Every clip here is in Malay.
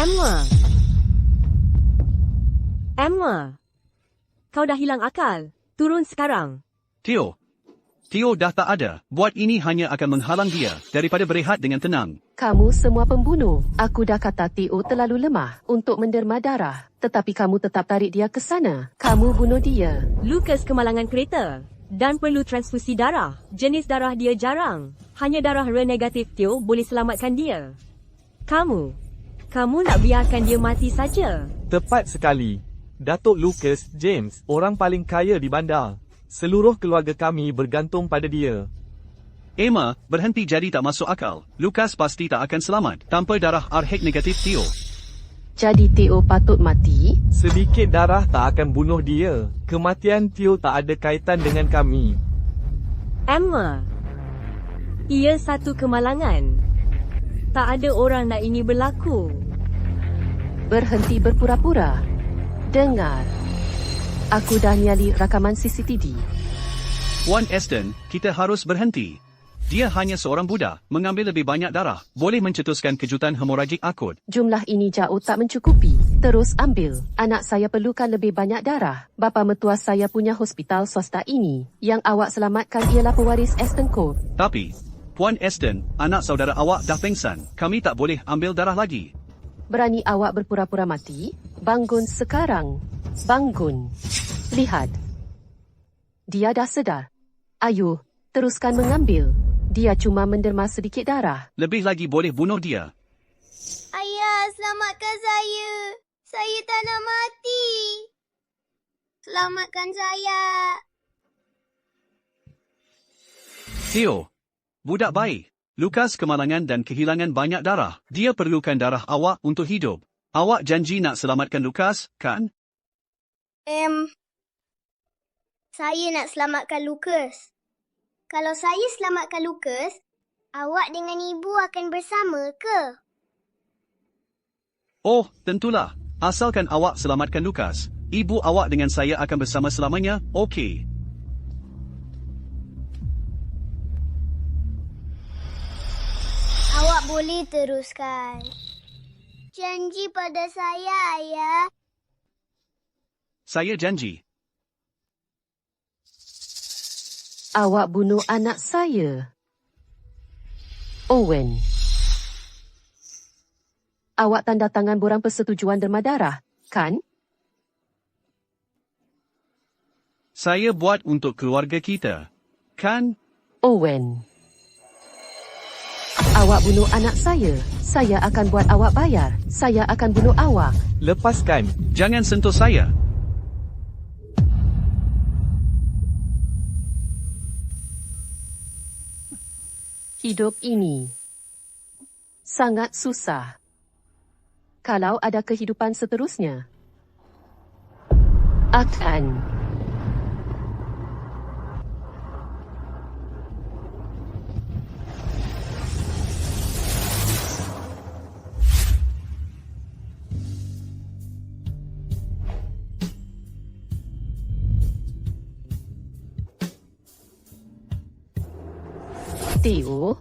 Emma. Emma. Kau dah hilang akal. Turun sekarang. Theo dah tak ada. Buat ini hanya akan menghalang dia daripada berehat dengan tenang. Kamu semua pembunuh. Aku dah kata Theo terlalu lemah untuk menderma darah. Tetapi kamu tetap tarik dia ke sana. Kamu bunuh dia. Lucas kemalangan kereta dan perlu transfusi darah. Jenis darah dia jarang. Hanya darah Rh negatif Theo boleh selamatkan dia. Kamu nak biarkan dia mati saja. Tepat sekali. Datuk Lucas James, orang paling kaya di bandar. Seluruh keluarga kami bergantung pada dia. Emma, berhenti jadi tak masuk akal. Lucas pasti tak akan selamat tanpa darah Rh negatif Theo. Jadi Theo patut mati? Sedikit darah tak akan bunuh dia. Kematian Theo tak ada kaitan dengan kami. Emma. Ia satu kemalangan. Tak ada orang nak ini berlaku. Berhenti berpura-pura. Dengar. Aku dah nyali rakaman CCTV. Puan Aston, kita harus berhenti. Dia hanya seorang budak, mengambil lebih banyak darah, boleh mencetuskan kejutan hemoragik akut. Jumlah ini jauh tak mencukupi. Terus ambil. Anak saya perlukan lebih banyak darah. Bapa mertua saya punya hospital swasta ini. Yang awak selamatkan ialah pewaris Aston Court. Tapi, Puan Aston, anak saudara awak dah pengsan. Kami tak boleh ambil darah lagi. Berani awak berpura-pura mati? Bangun sekarang. Bangun. Lihat. Dia dah sedar. Ayo, teruskan mengambil. Dia cuma menderma sedikit darah. Lebih lagi boleh bunuh dia. Ayah, selamatkan saya. Saya tak nak mati. Selamatkan saya. Theo, budak baik. Lucas kemalangan dan kehilangan banyak darah. Dia perlukan darah awak untuk hidup. Awak janji nak selamatkan Lucas, kan? Saya nak selamatkan Lucas. Kalau saya selamatkan Lucas, awak dengan ibu akan bersama ke? Oh, tentulah. Asalkan awak selamatkan Lucas. Ibu awak dengan saya akan bersama selamanya, okey. Awak boleh teruskan. Janji pada saya, Ayah. Saya janji. Awak bunuh anak saya. Owen. Awak tanda tangan borang persetujuan derma darah, kan? Saya buat untuk keluarga kita, kan? Owen. Awak bunuh anak saya. Saya akan buat awak bayar. Saya akan bunuh awak. Lepaskan. Jangan sentuh saya. Hidup ini sangat susah. Kalau ada kehidupan seterusnya, akan Theo.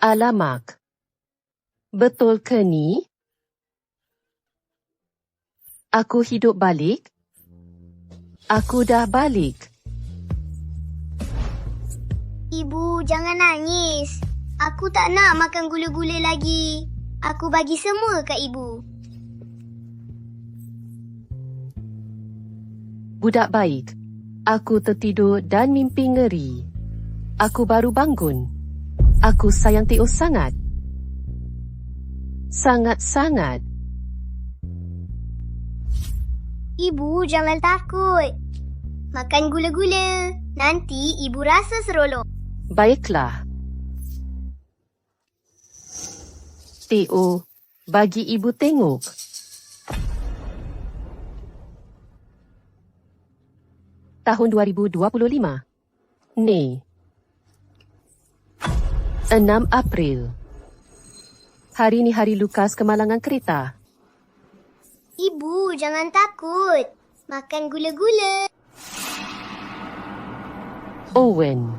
Alamak. Betul ke ni? Aku hidup balik? Aku dah balik. Ibu, jangan nangis. Aku tak nak makan gula-gula lagi. Aku bagi semua kat ibu. Budak baik. Aku tertidur dan mimpi ngeri. Aku baru bangun. Aku sayang Theo sangat. Sangat-sangat. Ibu, jangan takut. Makan gula-gula. Nanti ibu rasa seronok. Baiklah. Theo, bagi ibu tengok. Tahun 2025. Ni. 6 April. Hari ni hari Lucas kemalangan kereta. Ibu, jangan takut. Makan gula-gula. Owen.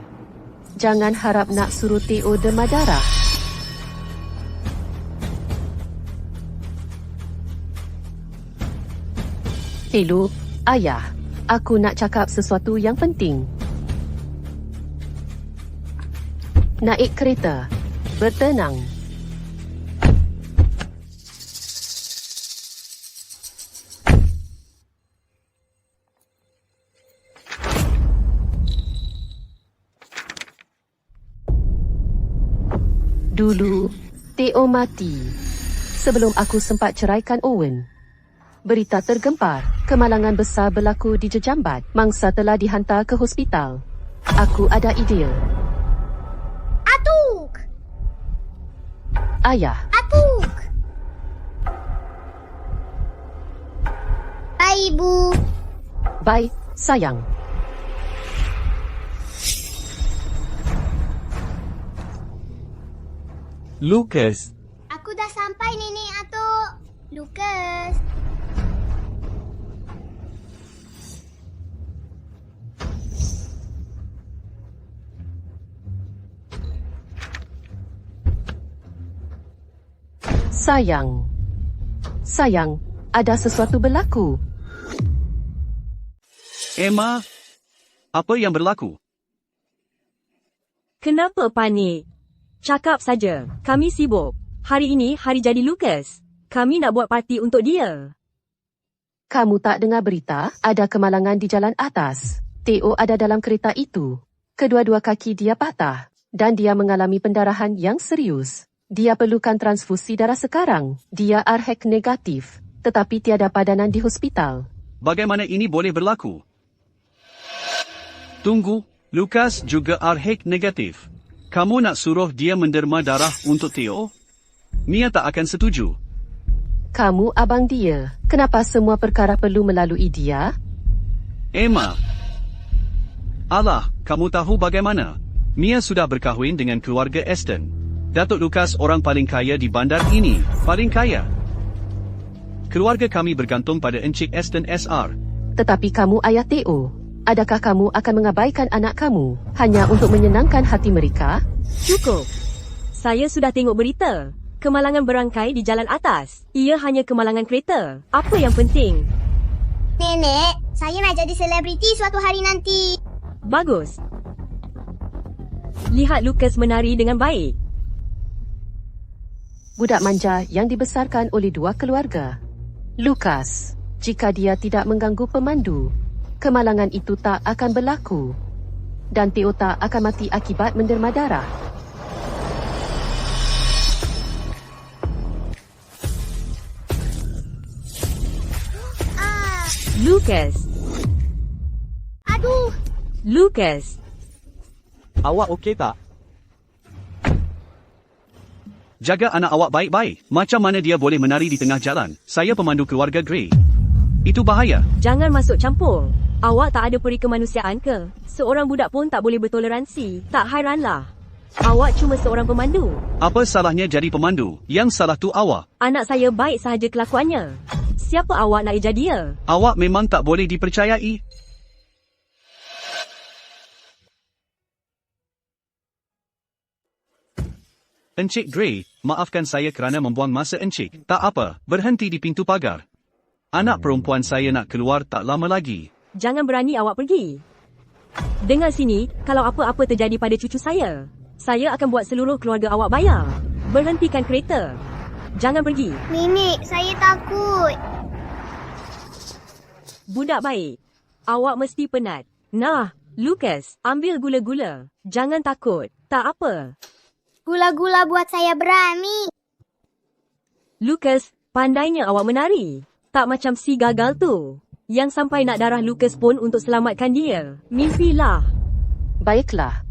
Jangan harap nak suruh Theo demam darah. Hello, ayah. Aku nak cakap sesuatu yang penting. Naik kereta. Bertenang. Dulu, Theo mati. Sebelum aku sempat ceraikan Owen. Berita tergempar, kemalangan besar berlaku di Jejambat. Mangsa telah dihantar ke hospital. Aku ada idea. Atuk! Ayah, Atuk! Hai, Ibu. bye, sayang. Lucas, Aku dah sampai, Nenek Atuk. Lucas. Sayang. Sayang, ada sesuatu berlaku. Emma, apa yang berlaku? Kenapa panik? Cakap saja, kami sibuk. Hari ini hari jadi Lucas. Kami nak buat parti untuk dia. Kamu tak dengar berita? Ada kemalangan di jalan atas. Theo ada dalam kereta itu. Kedua-dua kaki dia patah. Dan dia mengalami pendarahan yang serius. Dia perlukan transfusi darah sekarang. Dia Rh negatif. Tetapi tiada padanan di hospital. Bagaimana ini boleh berlaku? Tunggu, Lucas juga Rh negatif. Kamu nak suruh dia menderma darah untuk Theo? Mia tak akan setuju. Kamu abang dia. Kenapa semua perkara perlu melalui dia? Emma. Allah, kamu tahu bagaimana? Mia sudah berkahwin dengan keluarga Aston. Datuk Lucas orang paling kaya di bandar ini. Paling kaya. Keluarga kami bergantung pada Encik Aston SR. Tetapi kamu ayah Theo. Adakah kamu akan mengabaikan anak kamu hanya untuk menyenangkan hati mereka? Cukup. Saya sudah tengok berita. Kemalangan berangkai di jalan atas. Ia hanya kemalangan kereta. Apa yang penting? Nenek, saya nak jadi selebriti suatu hari nanti. Bagus. Lihat Lucas menari dengan baik. Budak manja yang dibesarkan oleh dua keluarga. Lucas, jika dia tidak mengganggu pemandu, kemalangan itu tak akan berlaku. Dan Theo tak akan mati akibat menderma darah. Lucas. Aduh, Lucas. awak okey tak? Jaga anak awak baik-baik. Macam mana dia boleh menari di tengah jalan? Saya pemandu keluarga Gray. Itu bahaya. Jangan masuk campur. Awak tak ada peri kemanusiaan ke? Seorang budak pun tak boleh bertoleransi. Tak hairanlah. Awak cuma seorang pemandu. Apa salahnya jadi pemandu? Yang salah tu awak. Anak saya baik sahaja kelakuannya. Siapa awak nak eja dia? Awak memang tak boleh dipercayai. Encik Gray, maafkan saya kerana membuang masa encik. Tak apa, berhenti di pintu pagar. Anak perempuan saya nak keluar tak lama lagi. Jangan berani awak pergi. Dengar sini, kalau apa-apa terjadi pada cucu saya akan buat seluruh keluarga awak bayar. Berhentikan kereta. Jangan pergi. Nenek, saya takut. Budak baik. Awak mesti penat. Nah, Lucas, ambil gula-gula. Jangan takut. Tak apa. Gula-gula buat saya berani. Lucas, pandainya awak menari. Tak macam si gagal tu. Yang sampai nak darah Lucas pun untuk selamatkan dia. Mimpilah. Baiklah.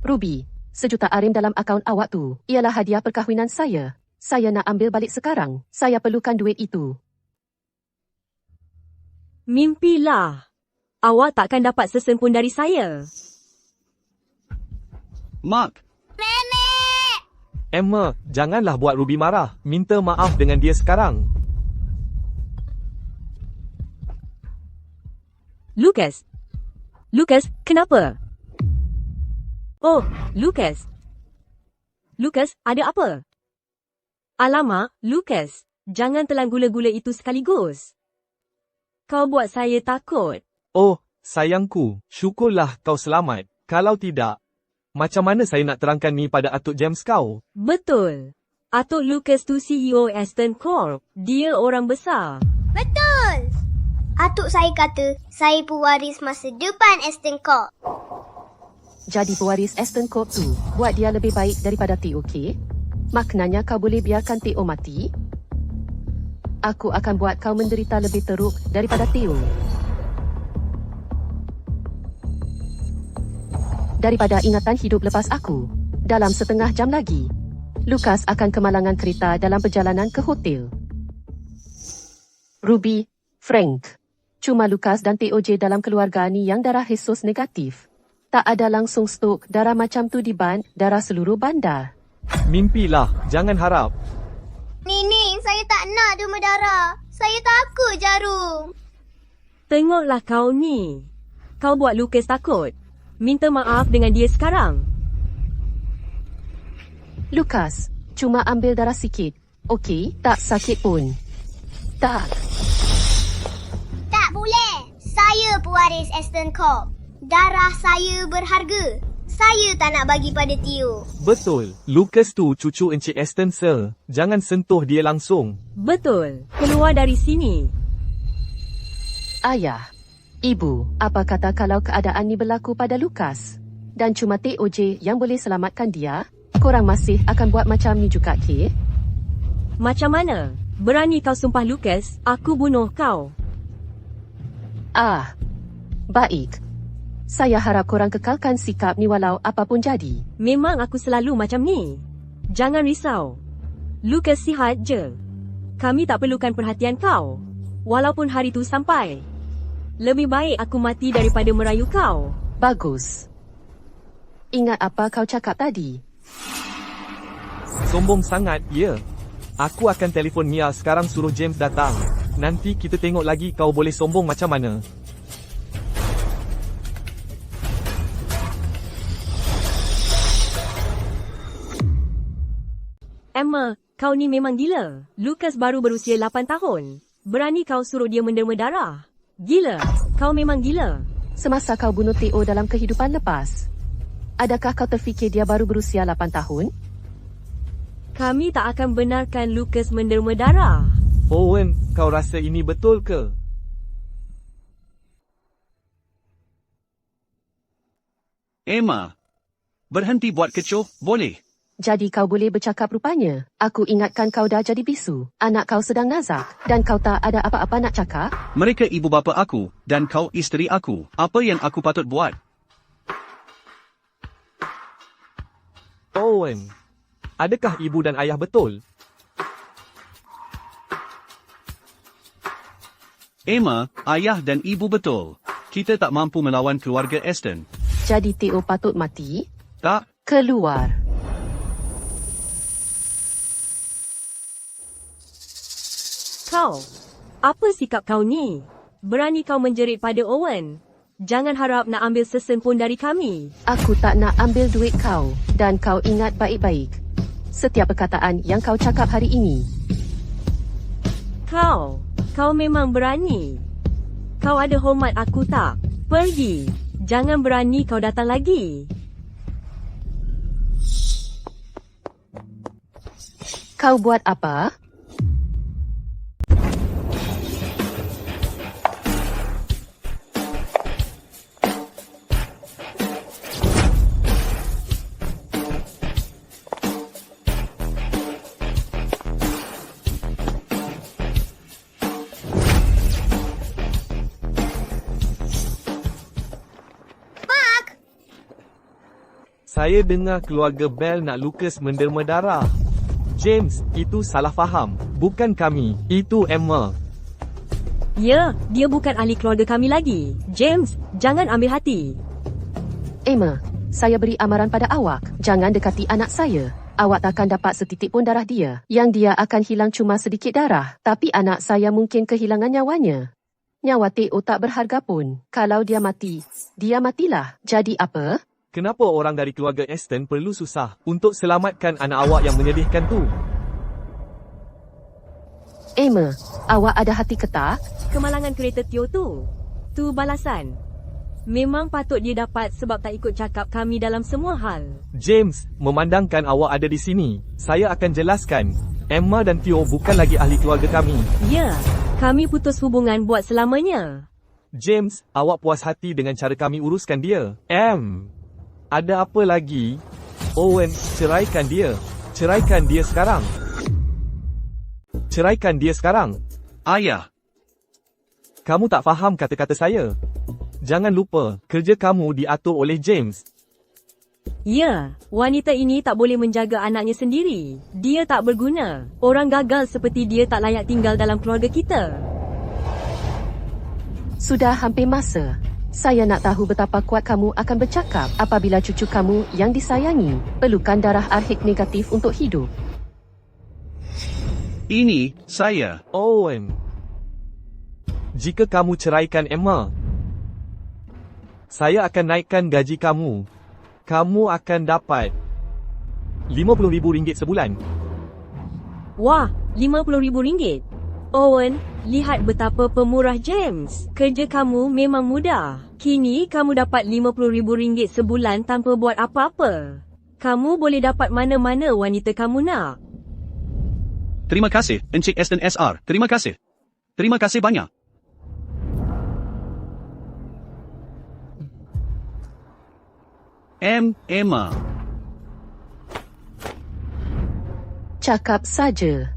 Ruby, $1 juta dalam akaun awak tu ialah hadiah perkahwinan saya. Saya nak ambil balik sekarang. Saya perlukan duit itu. Mimpilah. Awak takkan dapat sesen pun dari saya. Mark, Emma, janganlah buat Ruby marah. Minta maaf dengan dia sekarang. Lucas. Lucas, kenapa? Oh, Lucas. Lucas, ada apa? Alamak, Lucas. Jangan telan gula-gula itu sekaligus. Kau buat saya takut. Oh, sayangku, syukurlah kau selamat. Kalau tidak, macam mana saya nak terangkan ni pada Atuk James kau? Betul. Atuk Lucas tu CEO Aston Corp. Dia orang besar. Betul! Atuk saya kata, saya pewaris masa depan Aston Corp. Jadi pewaris Aston Corp tu buat dia lebih baik daripada Theo, okey? Maknanya kau boleh biarkan Theo mati? Aku akan buat kau menderita lebih teruk daripada Theo. Daripada ingatan hidup lepas aku, dalam setengah jam lagi, Lucas akan kemalangan kereta dalam perjalanan ke hotel. Ruby, Frank. Cuma Lucas dan TOJ dalam keluarga ni yang darah Jesus negatif. Tak ada langsung stok darah macam tu di darah seluruh bandar. Mimpilah, jangan harap. Nenek, saya tak nak demam darah. Saya takut jarum. Tengoklah kau ni. Kau buat Lucas takut. Minta maaf dengan dia sekarang. Lucas, cuma ambil darah sikit. Okey, tak sakit pun. Tak. Tak boleh. Saya pewaris Aston Corp. Darah saya berharga. Saya tak nak bagi pada Theo. Betul, Lucas tu cucu Encik Aston Sir. Jangan sentuh dia langsung. Betul. Keluar dari sini. Ayah, ibu, apa kata kalau keadaan ni berlaku pada Lucas? Dan cuma TOJ yang boleh selamatkan dia? Korang masih akan buat macam ni juga, ke? Macam mana? Berani kau sumpah Lucas, aku bunuh kau. Baik. Saya harap korang kekalkan sikap ni walau apapun jadi. Memang aku selalu macam ni. Jangan risau. Lucas sihat je. Kami tak perlukan perhatian kau. Walaupun hari tu sampai. Lebih baik aku mati daripada merayu kau. Bagus. Ingat apa kau cakap tadi? Sombong sangat, ya. Aku akan telefon Mia sekarang suruh James datang. Nanti kita tengok lagi kau boleh sombong macam mana. Emma, kau ni memang gila. Lucas baru berusia 8 tahun. Berani kau suruh dia menderma darah. Gila. Kau memang gila. Semasa kau bunuh Theo dalam kehidupan lepas, adakah kau terfikir dia baru berusia 8 tahun? Kami tak akan benarkan Lucas menderma darah. Owen, kau rasa ini betul ke? Emma, berhenti buat kecoh, boleh? Jadi kau boleh bercakap rupanya. Aku ingatkan kau dah jadi bisu. Anak kau sedang nazak. Dan kau tak ada apa-apa nak cakap? Mereka ibu bapa aku, dan kau isteri aku. Apa yang aku patut buat? Owen, adakah ibu dan ayah betul? Emma, ayah dan ibu betul. Kita tak mampu melawan keluarga Aston. Jadi Theo patut mati? Tak, Keluar. Kau, apa sikap kau ni? Berani kau menjerit pada Owen? Jangan harap nak ambil sesen pun dari kami. Aku tak nak ambil duit kau. Dan kau ingat baik-baik setiap perkataan yang kau cakap hari ini. Kau memang berani. Kau ada hormat aku tak? Pergi. Jangan berani kau datang lagi. Kau buat apa? Saya dengar keluarga Bell nak Lucas menderma darah. James, itu salah faham. Bukan kami, itu Emma. Ya, dia bukan ahli keluarga kami lagi. James, jangan ambil hati. Emma, saya beri amaran pada awak. Jangan dekati anak saya. Awak takkan dapat setitik pun darah dia. Yang dia akan hilang cuma sedikit darah. Tapi anak saya mungkin kehilangan nyawanya. Nyawa Theo tak berharga pun. Kalau dia mati, dia matilah. Jadi apa? Kenapa orang dari keluarga Aston perlu susah untuk selamatkan anak awak yang menyedihkan tu? Emma, awak ada hati ketak? Kemalangan kereta Tio tu. Tu balasan. Memang patut dia dapat sebab tak ikut cakap kami dalam semua hal. James, memandangkan awak ada di sini, saya akan jelaskan. Emma dan Theo bukan lagi ahli keluarga kami. Ya, kami putus hubungan buat selamanya. James, awak puas hati dengan cara kami uruskan dia. Ada apa lagi? Owen, ceraikan dia. Ceraikan dia sekarang. Ceraikan dia sekarang. Ayah, Kamu tak faham kata-kata saya. Jangan lupa, kerja kamu diatur oleh James. Ya, wanita ini tak boleh menjaga anaknya sendiri. Dia tak berguna. Orang gagal seperti dia tak layak tinggal dalam keluarga kita. Sudah hampir masa. Saya nak tahu betapa kuat kamu akan bercakap apabila cucu kamu yang disayangi perlukan darah RH negatif untuk hidup. ini saya. Owen, jika kamu ceraikan Emma, saya akan naikkan gaji kamu. Kamu akan dapat RM50,000 sebulan. Wah, RM50,000. Owen, lihat betapa pemurah James. Kerja kamu memang mudah. Kini kamu dapat RM50,000 sebulan tanpa buat apa-apa. Kamu boleh dapat mana-mana wanita kamu nak. Terima kasih, Encik Aston SR. Terima kasih. Terima kasih banyak. Emma. Cakap saja.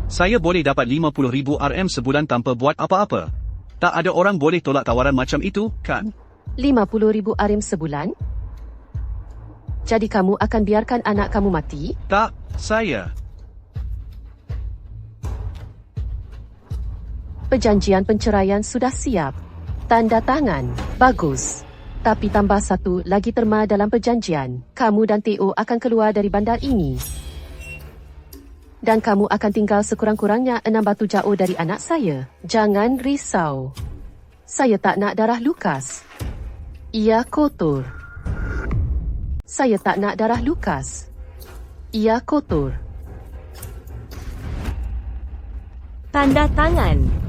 Saya boleh dapat RM50,000 sebulan tanpa buat apa-apa. Tak ada orang boleh tolak tawaran macam itu, kan? RM50,000 sebulan? Jadi kamu akan biarkan anak kamu mati? Tak, saya. Perjanjian penceraian sudah siap. Tanda tangan. Bagus. Tapi tambah satu lagi terma dalam perjanjian. Kamu dan Theo akan keluar dari bandar ini. Dan kamu akan tinggal sekurang-kurangnya 6 batu jauh dari anak saya. Jangan risau. Saya tak nak darah Lukas. Ia kotor. Saya tak nak darah Lukas. Ia kotor. Tanda tangan.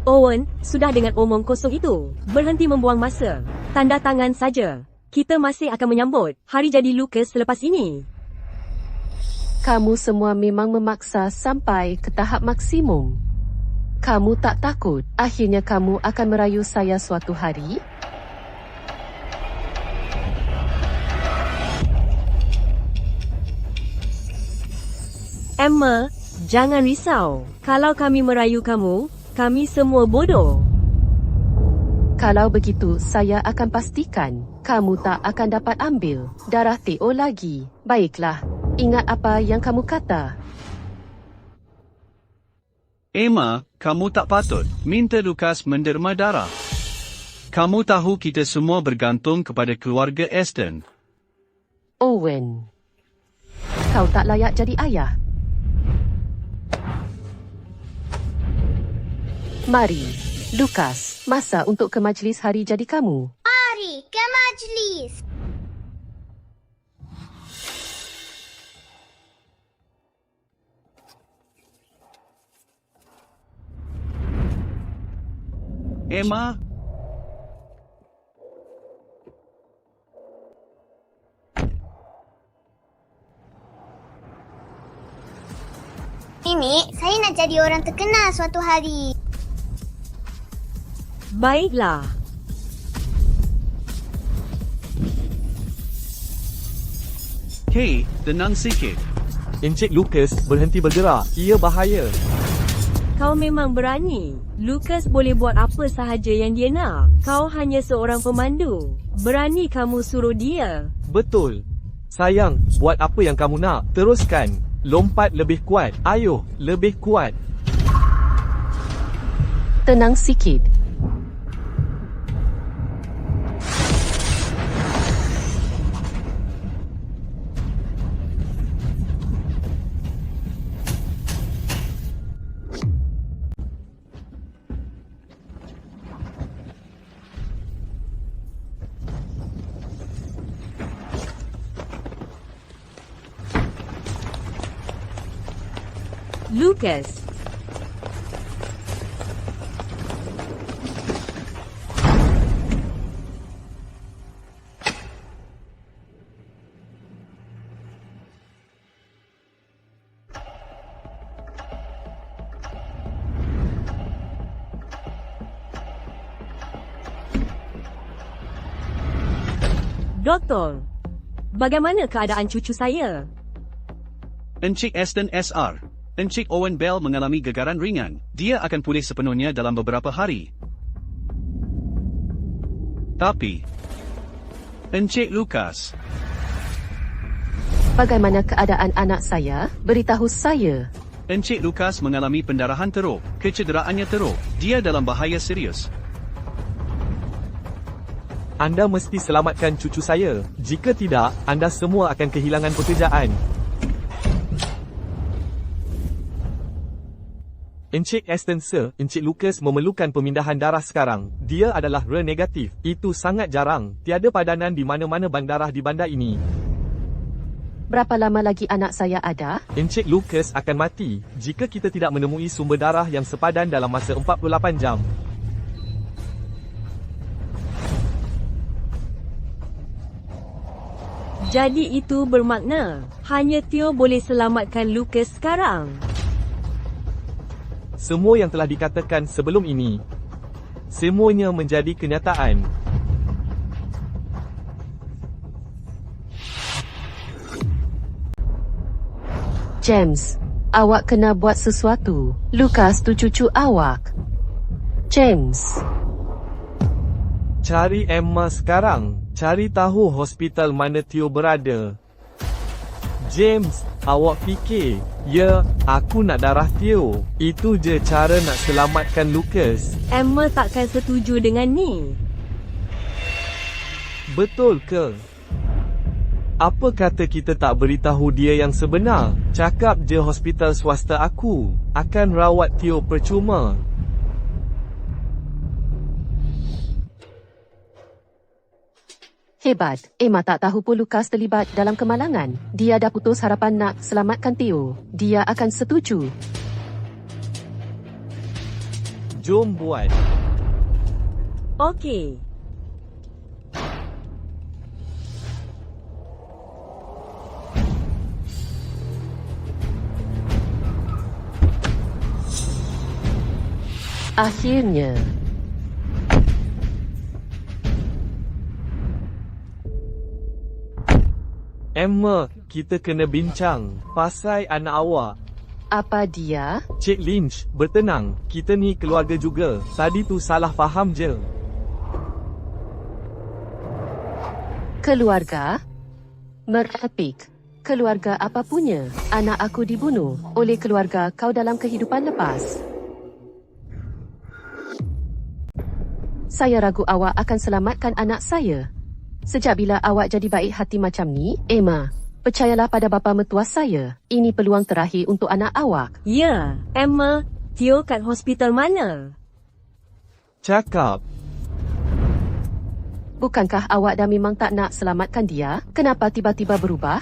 Owen, sudah dengan omong kosong itu. Berhenti membuang masa. Tanda tangan saja. Kita masih akan menyambut hari jadi Lucas selepas ini. Kamu semua memang memaksa sampai ke tahap maksimum. Kamu tak takut akhirnya kamu akan merayu saya suatu hari? Emma, jangan risau. Kalau kami merayu kamu, kami semua bodoh. Kalau begitu, saya akan pastikan kamu tak akan dapat ambil darah Theo lagi. Baiklah, ingat apa yang kamu kata. Emma, kamu tak patut minta Lucas menderma darah. Kamu tahu kita semua bergantung kepada keluarga Aston. Owen, kau tak layak jadi ayah. Mari, Lucas, masa untuk ke majlis hari jadi kamu. Mari ke majlis. Emma, Nenek, saya nak jadi orang terkenal suatu hari. Baiklah. Hey, tenang sikit. Encik Lucas, berhenti bergerak. Ia bahaya. Kau memang berani. Lucas boleh buat apa sahaja yang dia nak. Kau hanya seorang pemandu. Berani kamu suruh dia. Betul. Sayang, buat apa yang kamu nak. Teruskan. Lompat lebih kuat. Ayo, lebih kuat. Tenang sikit. Lucas. Doktor, bagaimana keadaan cucu saya? Encik Aston SR. Encik Owen Bell mengalami gegaran ringan. Dia akan pulih sepenuhnya dalam beberapa hari. Tapi, Encik Lucas, Bagaimana keadaan anak saya? Beritahu saya. Encik Lucas mengalami pendarahan teruk. Kecederaannya teruk. Dia dalam bahaya serius. Anda mesti selamatkan cucu saya. Jika tidak, anda semua akan kehilangan pekerjaan. Encik Aston Sir, Encik Lucas memerlukan pemindahan darah sekarang. Dia adalah Re negatif. Itu sangat jarang. Tiada padanan di mana-mana bank darah di bandar ini. Berapa lama lagi anak saya ada? Encik Lucas akan mati jika kita tidak menemui sumber darah yang sepadan dalam masa 48 jam. Jadi itu bermakna hanya Theo boleh selamatkan Lucas sekarang. Semua yang telah dikatakan sebelum ini, semuanya menjadi kenyataan. James, awak kena buat sesuatu. Lucas tu cucu awak. James. Cari Emma sekarang. Cari tahu hospital mana Theo berada. James, awak fikir, ya, aku nak darah Theo. Itu je cara nak selamatkan Lucas. Emma takkan setuju dengan ni. Betul ke? Apa kata kita tak beritahu dia yang sebenar? Cakap je hospital swasta aku akan rawat Theo percuma. Hebat. Emma tak tahu pun Lucas terlibat dalam kemalangan. Dia dah putus harapan nak selamatkan Theo. Dia akan setuju. Jom buat. Okey. Akhirnya. Emma, kita kena bincang pasal anak awak. Apa dia? Cik Lynch, bertenang. Kita ni keluarga juga. Tadi tu salah faham je. Keluarga? Merepek. Keluarga apa punya? Anak aku dibunuh oleh keluarga kau dalam kehidupan lepas. Saya ragu awak akan selamatkan anak saya. Sejak bila awak jadi baik hati macam ni, Emma? Percayalah pada bapa mertua saya. Ini peluang terakhir untuk anak awak. Ya, Emma, Theo kat hospital mana? Cakap. Bukankah awak dah memang tak nak selamatkan dia? Kenapa tiba-tiba berubah?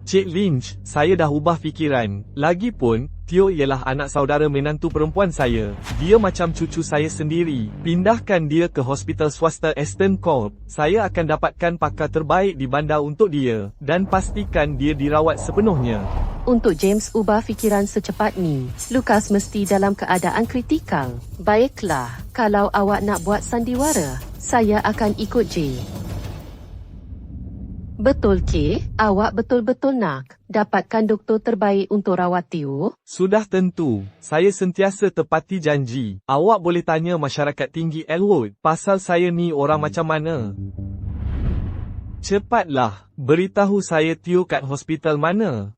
Cik Lynch, saya dah ubah fikiran. Lagipun, Theo ialah anak saudara menantu perempuan saya. Dia macam cucu saya sendiri. Pindahkan dia ke hospital swasta Aston Corp. Saya akan dapatkan pakar terbaik di bandar untuk dia. Dan pastikan dia dirawat sepenuhnya. Untuk James ubah fikiran secepat ni, Lucas mesti dalam keadaan kritikal. Baiklah, kalau awak nak buat sandiwara, saya akan ikut je. Betul ke? Awak betul-betul nak dapatkan doktor terbaik untuk rawat Theo? Sudah tentu. Saya sentiasa tepati janji. Awak boleh tanya masyarakat tinggi Elwood pasal saya ni orang macam mana. Cepatlah, beritahu saya Theo kat hospital mana.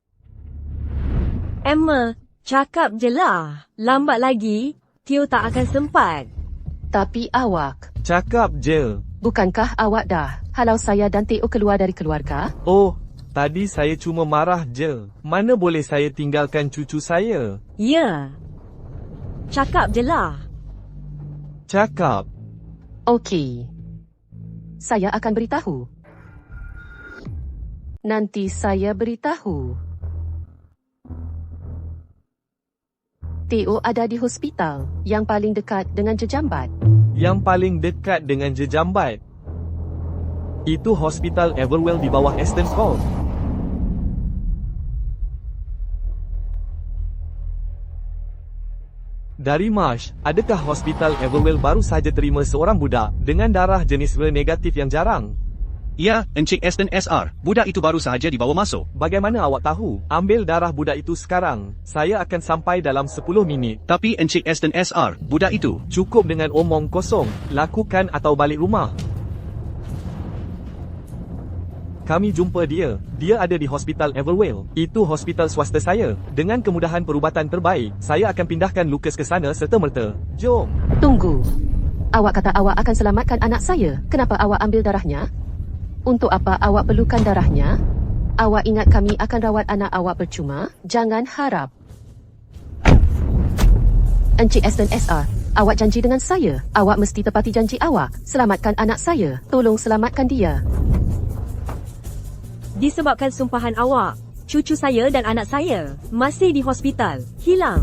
Emma, cakap je lah. Lambat lagi, Theo tak akan sempat. Tapi awak, Cakap je. bukankah awak dah halau saya dan Theo keluar dari keluarga? Oh, tadi saya cuma marah je. Mana boleh saya tinggalkan cucu saya? Ya. Cakap je lah. Cakap. Okey. Saya akan beritahu. Nanti saya beritahu. Theo ada di hospital yang paling dekat dengan jejambat. Yang paling dekat dengan jejambat. Itu Hospital Everwell di bawah Aston Court. Dari Marsh, adakah Hospital Everwell baru saja terima seorang budak dengan darah jenis R negatif yang jarang? Ya, Encik Aston SR. Budak itu baru sahaja dibawa masuk. Bagaimana awak tahu? Ambil darah budak itu sekarang. Saya akan sampai dalam 10 minit. Tapi Encik Aston SR, budak itu. Cukup dengan omong kosong. Lakukan atau balik rumah. Kami jumpa dia. Dia ada di Hospital Everwell. Itu hospital swasta saya. Dengan kemudahan perubatan terbaik, saya akan pindahkan Lucas ke sana serta-merta. Jom. Tunggu. Awak kata awak akan selamatkan anak saya. Kenapa awak ambil darahnya? Untuk apa awak perlukan darahnya? Awak ingat kami akan rawat anak awak percuma? Jangan harap. Encik Aston SR, awak janji dengan saya. Awak mesti tepati janji awak. Selamatkan anak saya. Tolong selamatkan dia. Disebabkan sumpahan awak, cucu saya dan anak saya masih di hospital, hilang.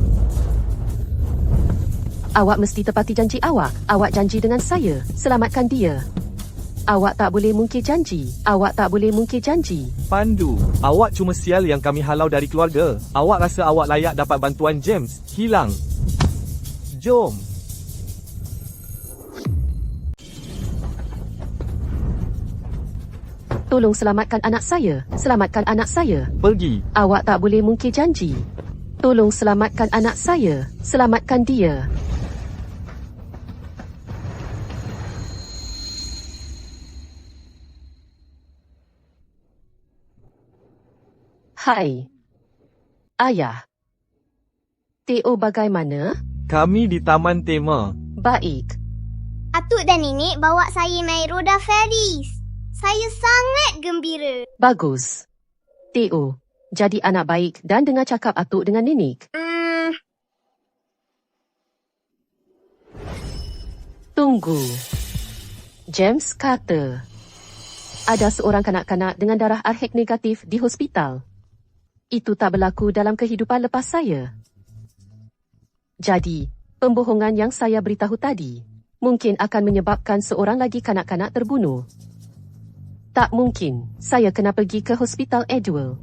Awak mesti tepati janji awak. Awak janji dengan saya. Selamatkan dia. Awak tak boleh mungkir janji. Awak tak boleh mungkir janji. Pandu, awak cuma sial yang kami halau dari keluarga. Awak rasa awak layak dapat bantuan James. Hilang. Jom. Tolong selamatkan anak saya. Selamatkan anak saya. Pergi. Awak tak boleh mungkir janji. Tolong selamatkan anak saya. Selamatkan dia. Hai. Ayah. Theo bagaimana? Kami di Taman Tema. Baik. Atuk dan nenek bawa saya naik roda Ferris. Saya sangat gembira. Bagus. Theo, jadi anak baik dan dengar cakap atuk dengan nenek. Tunggu. James kata, ada seorang kanak-kanak dengan darah RH negatif di hospital. Itu tak berlaku dalam kehidupan lepas saya. Jadi, pembohongan yang saya beritahu tadi mungkin akan menyebabkan seorang lagi kanak-kanak terbunuh. Tak mungkin. Saya kena pergi ke Hospital Edwell.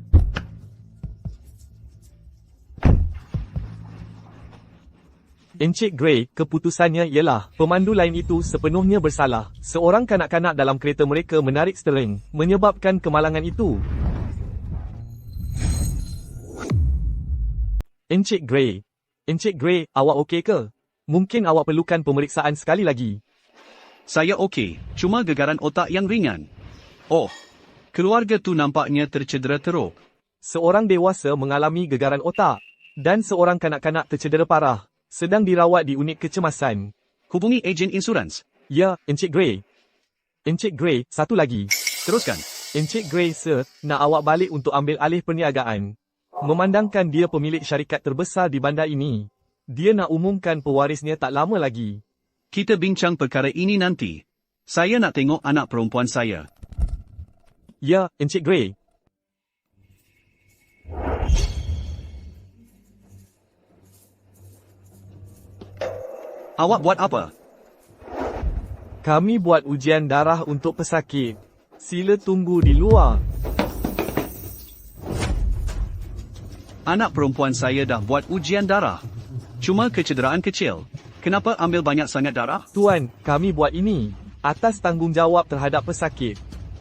Encik Gray, keputusannya ialah pemandu lain itu sepenuhnya bersalah. Seorang kanak-kanak dalam kereta mereka menarik stering, menyebabkan kemalangan itu. Encik Gray, awak okey ke? Mungkin awak perlukan pemeriksaan sekali lagi. Saya okey, cuma gegaran otak yang ringan. Oh, keluarga tu nampaknya tercedera teruk. Seorang dewasa mengalami gegaran otak, dan seorang kanak-kanak tercedera parah, sedang dirawat di unit kecemasan. Hubungi ejen insurans. Ya, Encik Gray. Encik Gray, satu lagi. Teruskan. Encik Gray, sir, nak awak balik untuk ambil alih perniagaan. Memandangkan dia pemilik syarikat terbesar di bandar ini, dia nak umumkan pewarisnya tak lama lagi. Kita bincang perkara ini nanti. Saya nak tengok anak perempuan saya. Ya, Encik Gray. Awak buat apa? Kami buat ujian darah untuk pesakit. Sila tunggu di luar. Anak perempuan saya dah buat ujian darah. Cuma kecederaan kecil. Kenapa ambil banyak sangat darah? Tuan, kami buat ini atas tanggungjawab terhadap pesakit.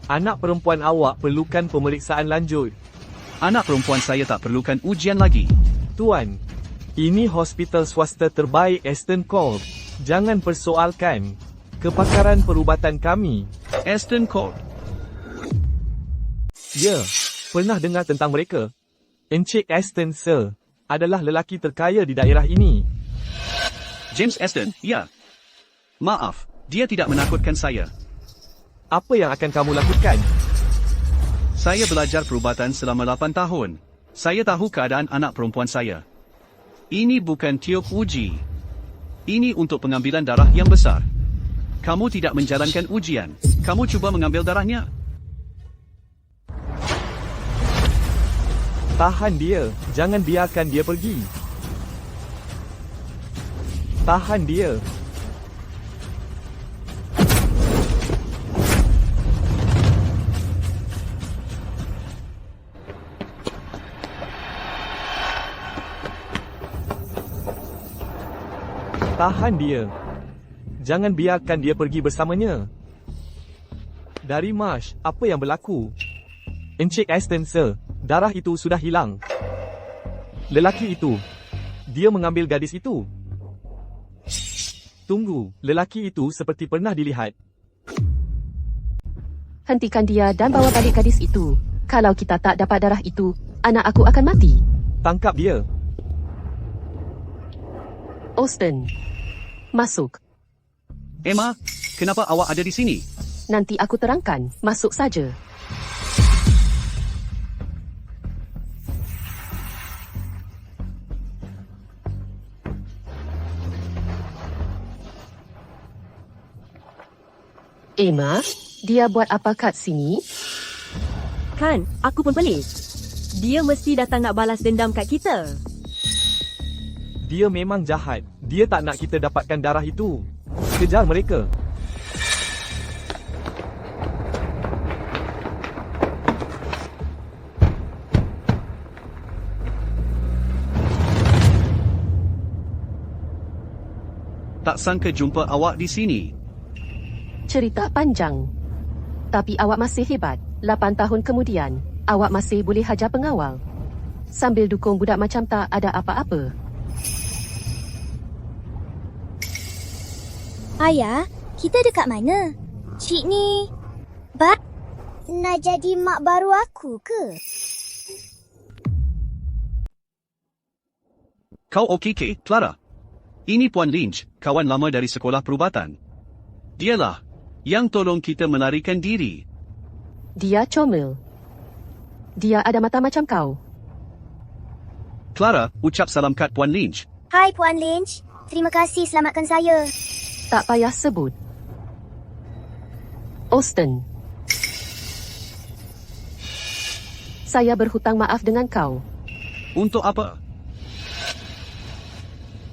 Anak perempuan awak perlukan pemeriksaan lanjut. Anak perempuan saya tak perlukan ujian lagi. Tuan, ini hospital swasta terbaik Aston Court. Jangan persoalkan kepakaran perubatan kami. Aston Court. Ya, pernah dengar tentang mereka? Encik Aston, sir, adalah lelaki terkaya di daerah ini. James Aston, ya. Maaf, dia tidak menakutkan saya. Apa yang akan kamu lakukan? Saya belajar perubatan selama 8 tahun. Saya tahu keadaan anak perempuan saya. Ini bukan tiup uji. Ini untuk pengambilan darah yang besar. Kamu tidak menjalankan ujian. Kamu cuba mengambil darahnya. Tahan dia. Jangan biarkan dia pergi. Tahan dia. Tahan dia. Jangan biarkan dia pergi bersamanya. Dari Marsh, apa yang berlaku? Encik Aston, Sir. Darah itu sudah hilang. Lelaki itu. Dia mengambil gadis itu. Tunggu, lelaki itu seperti pernah dilihat. Hentikan dia dan bawa balik gadis itu. Kalau kita tak dapat darah itu, anak aku akan mati. Tangkap dia. Austen. Masuk. Emma, kenapa awak ada di sini? Nanti aku terangkan. Masuk saja. Emma, dia buat apa kat sini? Kan, aku pun pelik. Dia mesti datang nak balas dendam kat kita. Dia memang jahat. Dia tak nak kita dapatkan darah itu. Kejar mereka. Tak sangka jumpa awak di sini. Cerita panjang. Tapi awak masih hebat. 8 tahun kemudian, awak masih boleh hajar pengawal. Sambil dukung budak macam tak ada apa-apa. Ayah, kita dekat mana? Cik ni... nak jadi mak baru aku ke? Kau okey ke, Clara? Ini Puan Lynch, kawan lama dari sekolah perubatan. Dialah yang tolong kita melarikan diri. Dia comel. Dia ada mata macam kau. Clara, ucap salam kat Puan Lynch. Hai Puan Lynch, terima kasih selamatkan saya. Tak payah sebut. Austen. Saya berhutang maaf dengan kau. Untuk apa?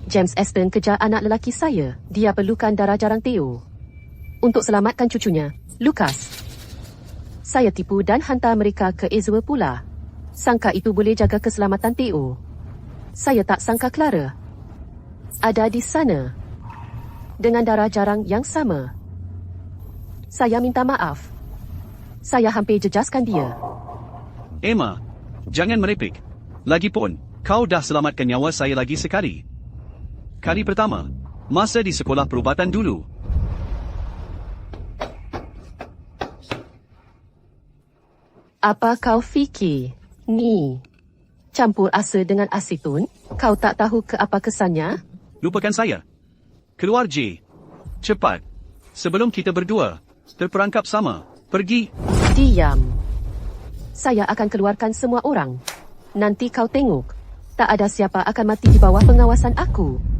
James Aston kejar anak lelaki saya. Dia perlukan darah jarang Theo. Untuk selamatkan cucunya, Lucas. Saya tipu dan hantar mereka ke Ezra pula. Sangka itu boleh jaga keselamatan Theo. Saya tak sangka Clara ada di sana. Dengan darah jarang yang sama. Saya minta maaf. Saya hampir jejaskan dia. Emma, jangan merepek. Lagipun, kau dah selamatkan nyawa saya lagi sekali. Kali pertama, masa di sekolah perubatan dulu. Apa kau fikir? Ni, campur asa dengan aseton? Kau tak tahu ke apa kesannya? Lupakan saya. Keluar J. Cepat. Sebelum kita berdua terperangkap sama. Pergi. Diam. Saya akan keluarkan semua orang. Nanti kau tengok. Tak ada siapa akan mati di bawah pengawasan aku.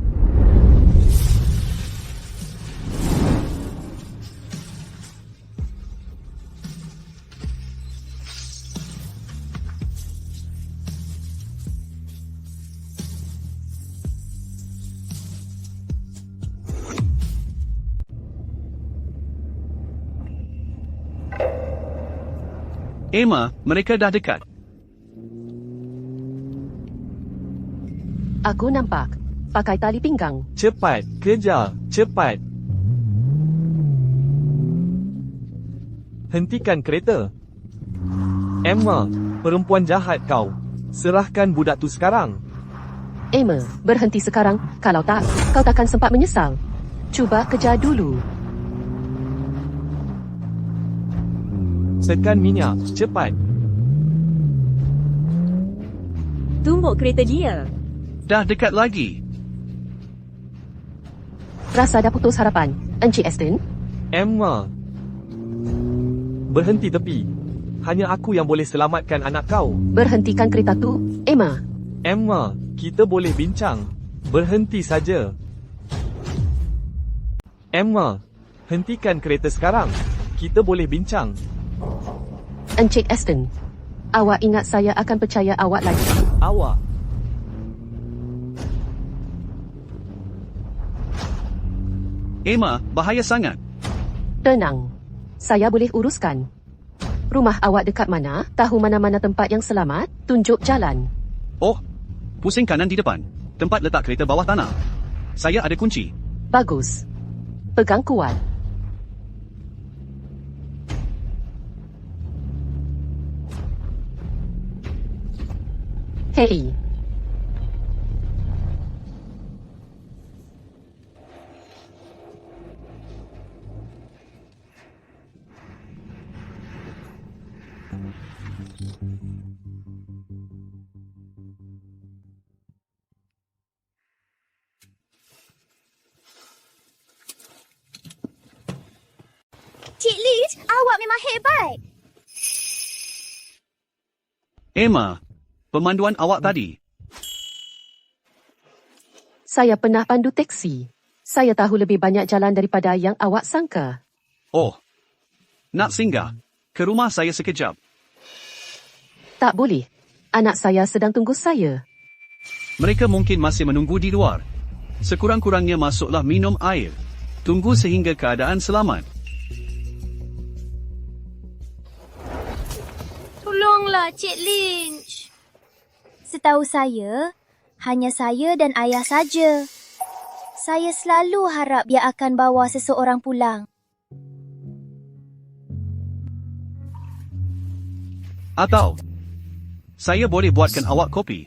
Emma, mereka dah dekat. Aku nampak. Pakai tali pinggang. Cepat, kejar, cepat. Hentikan kereta. Emma, perempuan jahat kau. Serahkan budak tu sekarang. Emma, berhenti sekarang. Kalau tak, kau takkan sempat menyesal. Cuba kejar dulu. Tekan minyak, cepat. Tumbuk kereta dia. Dah dekat lagi. Rasa dah putus harapan. Encik Aston? Emma. Berhenti tepi. Hanya aku yang boleh selamatkan anak kau. Berhentikan kereta tu, Emma. Emma, kita boleh bincang. Berhenti saja. Emma, hentikan kereta sekarang. Kita boleh bincang. Encik Aston. Awak ingat saya akan percaya awak lagi? Awak. Emma, bahaya sangat. Tenang. Saya boleh uruskan. Rumah awak dekat mana? Tahu mana-mana tempat yang selamat? Tunjuk jalan. Oh, pusing kanan di depan. Tempat letak kereta bawah tanah. Saya ada kunci. Bagus. Pegang kuat. Hei. Cik Liz, awak memang hebat. Emma, pemanduan awak tadi. Saya pernah pandu teksi. Saya tahu lebih banyak jalan daripada yang awak sangka. Oh, nak singgah ke rumah saya sekejap. Tak boleh. Anak saya sedang tunggu saya. Mereka mungkin masih menunggu di luar. Sekurang-kurangnya masuklah minum air. Tunggu sehingga keadaan selamat. Tolonglah, Cik Lynch. Setahu saya, hanya saya dan ayah saja. Saya selalu harap dia akan bawa seseorang pulang. Atau, saya boleh buatkan awak kopi.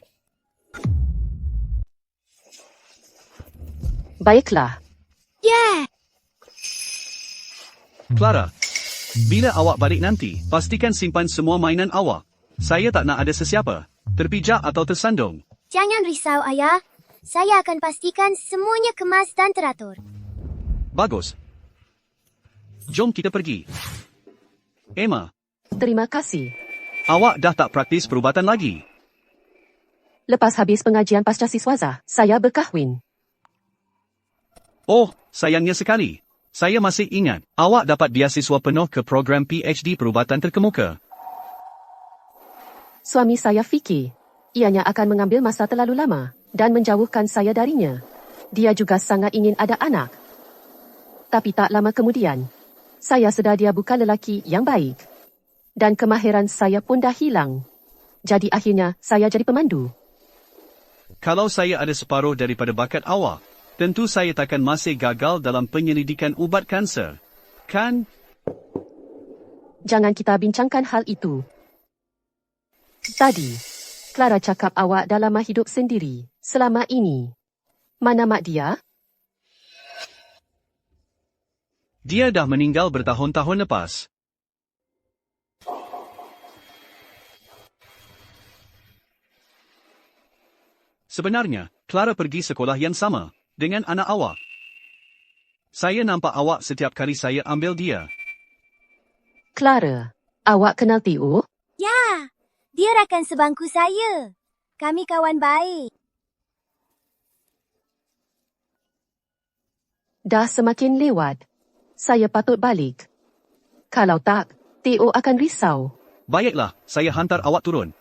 Baiklah. Yeah! Clara, bila awak balik nanti, pastikan simpan semua mainan awak. Saya tak nak ada sesiapa terpijak atau tersandung. Jangan risau, ayah. Saya akan pastikan semuanya kemas dan teratur. Bagus. Jom kita pergi. Emma, Terima kasih. awak dah tak praktis perubatan lagi. Lepas habis pengajian pasca siswaza, saya berkahwin. Oh, sayangnya sekali. Saya masih ingat, awak dapat beasiswa penuh ke program PhD perubatan terkemuka. Suami saya fikir, ianya akan mengambil masa terlalu lama dan menjauhkan saya darinya. Dia juga sangat ingin ada anak. Tapi tak lama kemudian, saya sedar dia bukan lelaki yang baik. Dan kemahiran saya pun dah hilang. Jadi akhirnya, saya jadi pemandu. Kalau saya ada separuh daripada bakat awak, tentu saya takkan masih gagal dalam penyelidikan ubat kanser. Kan? Jangan kita bincangkan hal itu. Tadi, Clara cakap awak dah lama hidup sendiri selama ini. Mana mak dia? Dia dah meninggal bertahun-tahun lepas. Sebenarnya, Clara pergi sekolah yang sama dengan anak awak. Saya nampak awak setiap kali saya ambil dia. Clara, awak kenal Theo? Ya, dia rakan sebangku saya. Kami kawan baik. Dah semakin lewat. Saya patut balik. Kalau tak, Theo akan risau. Baiklah, saya hantar awak turun.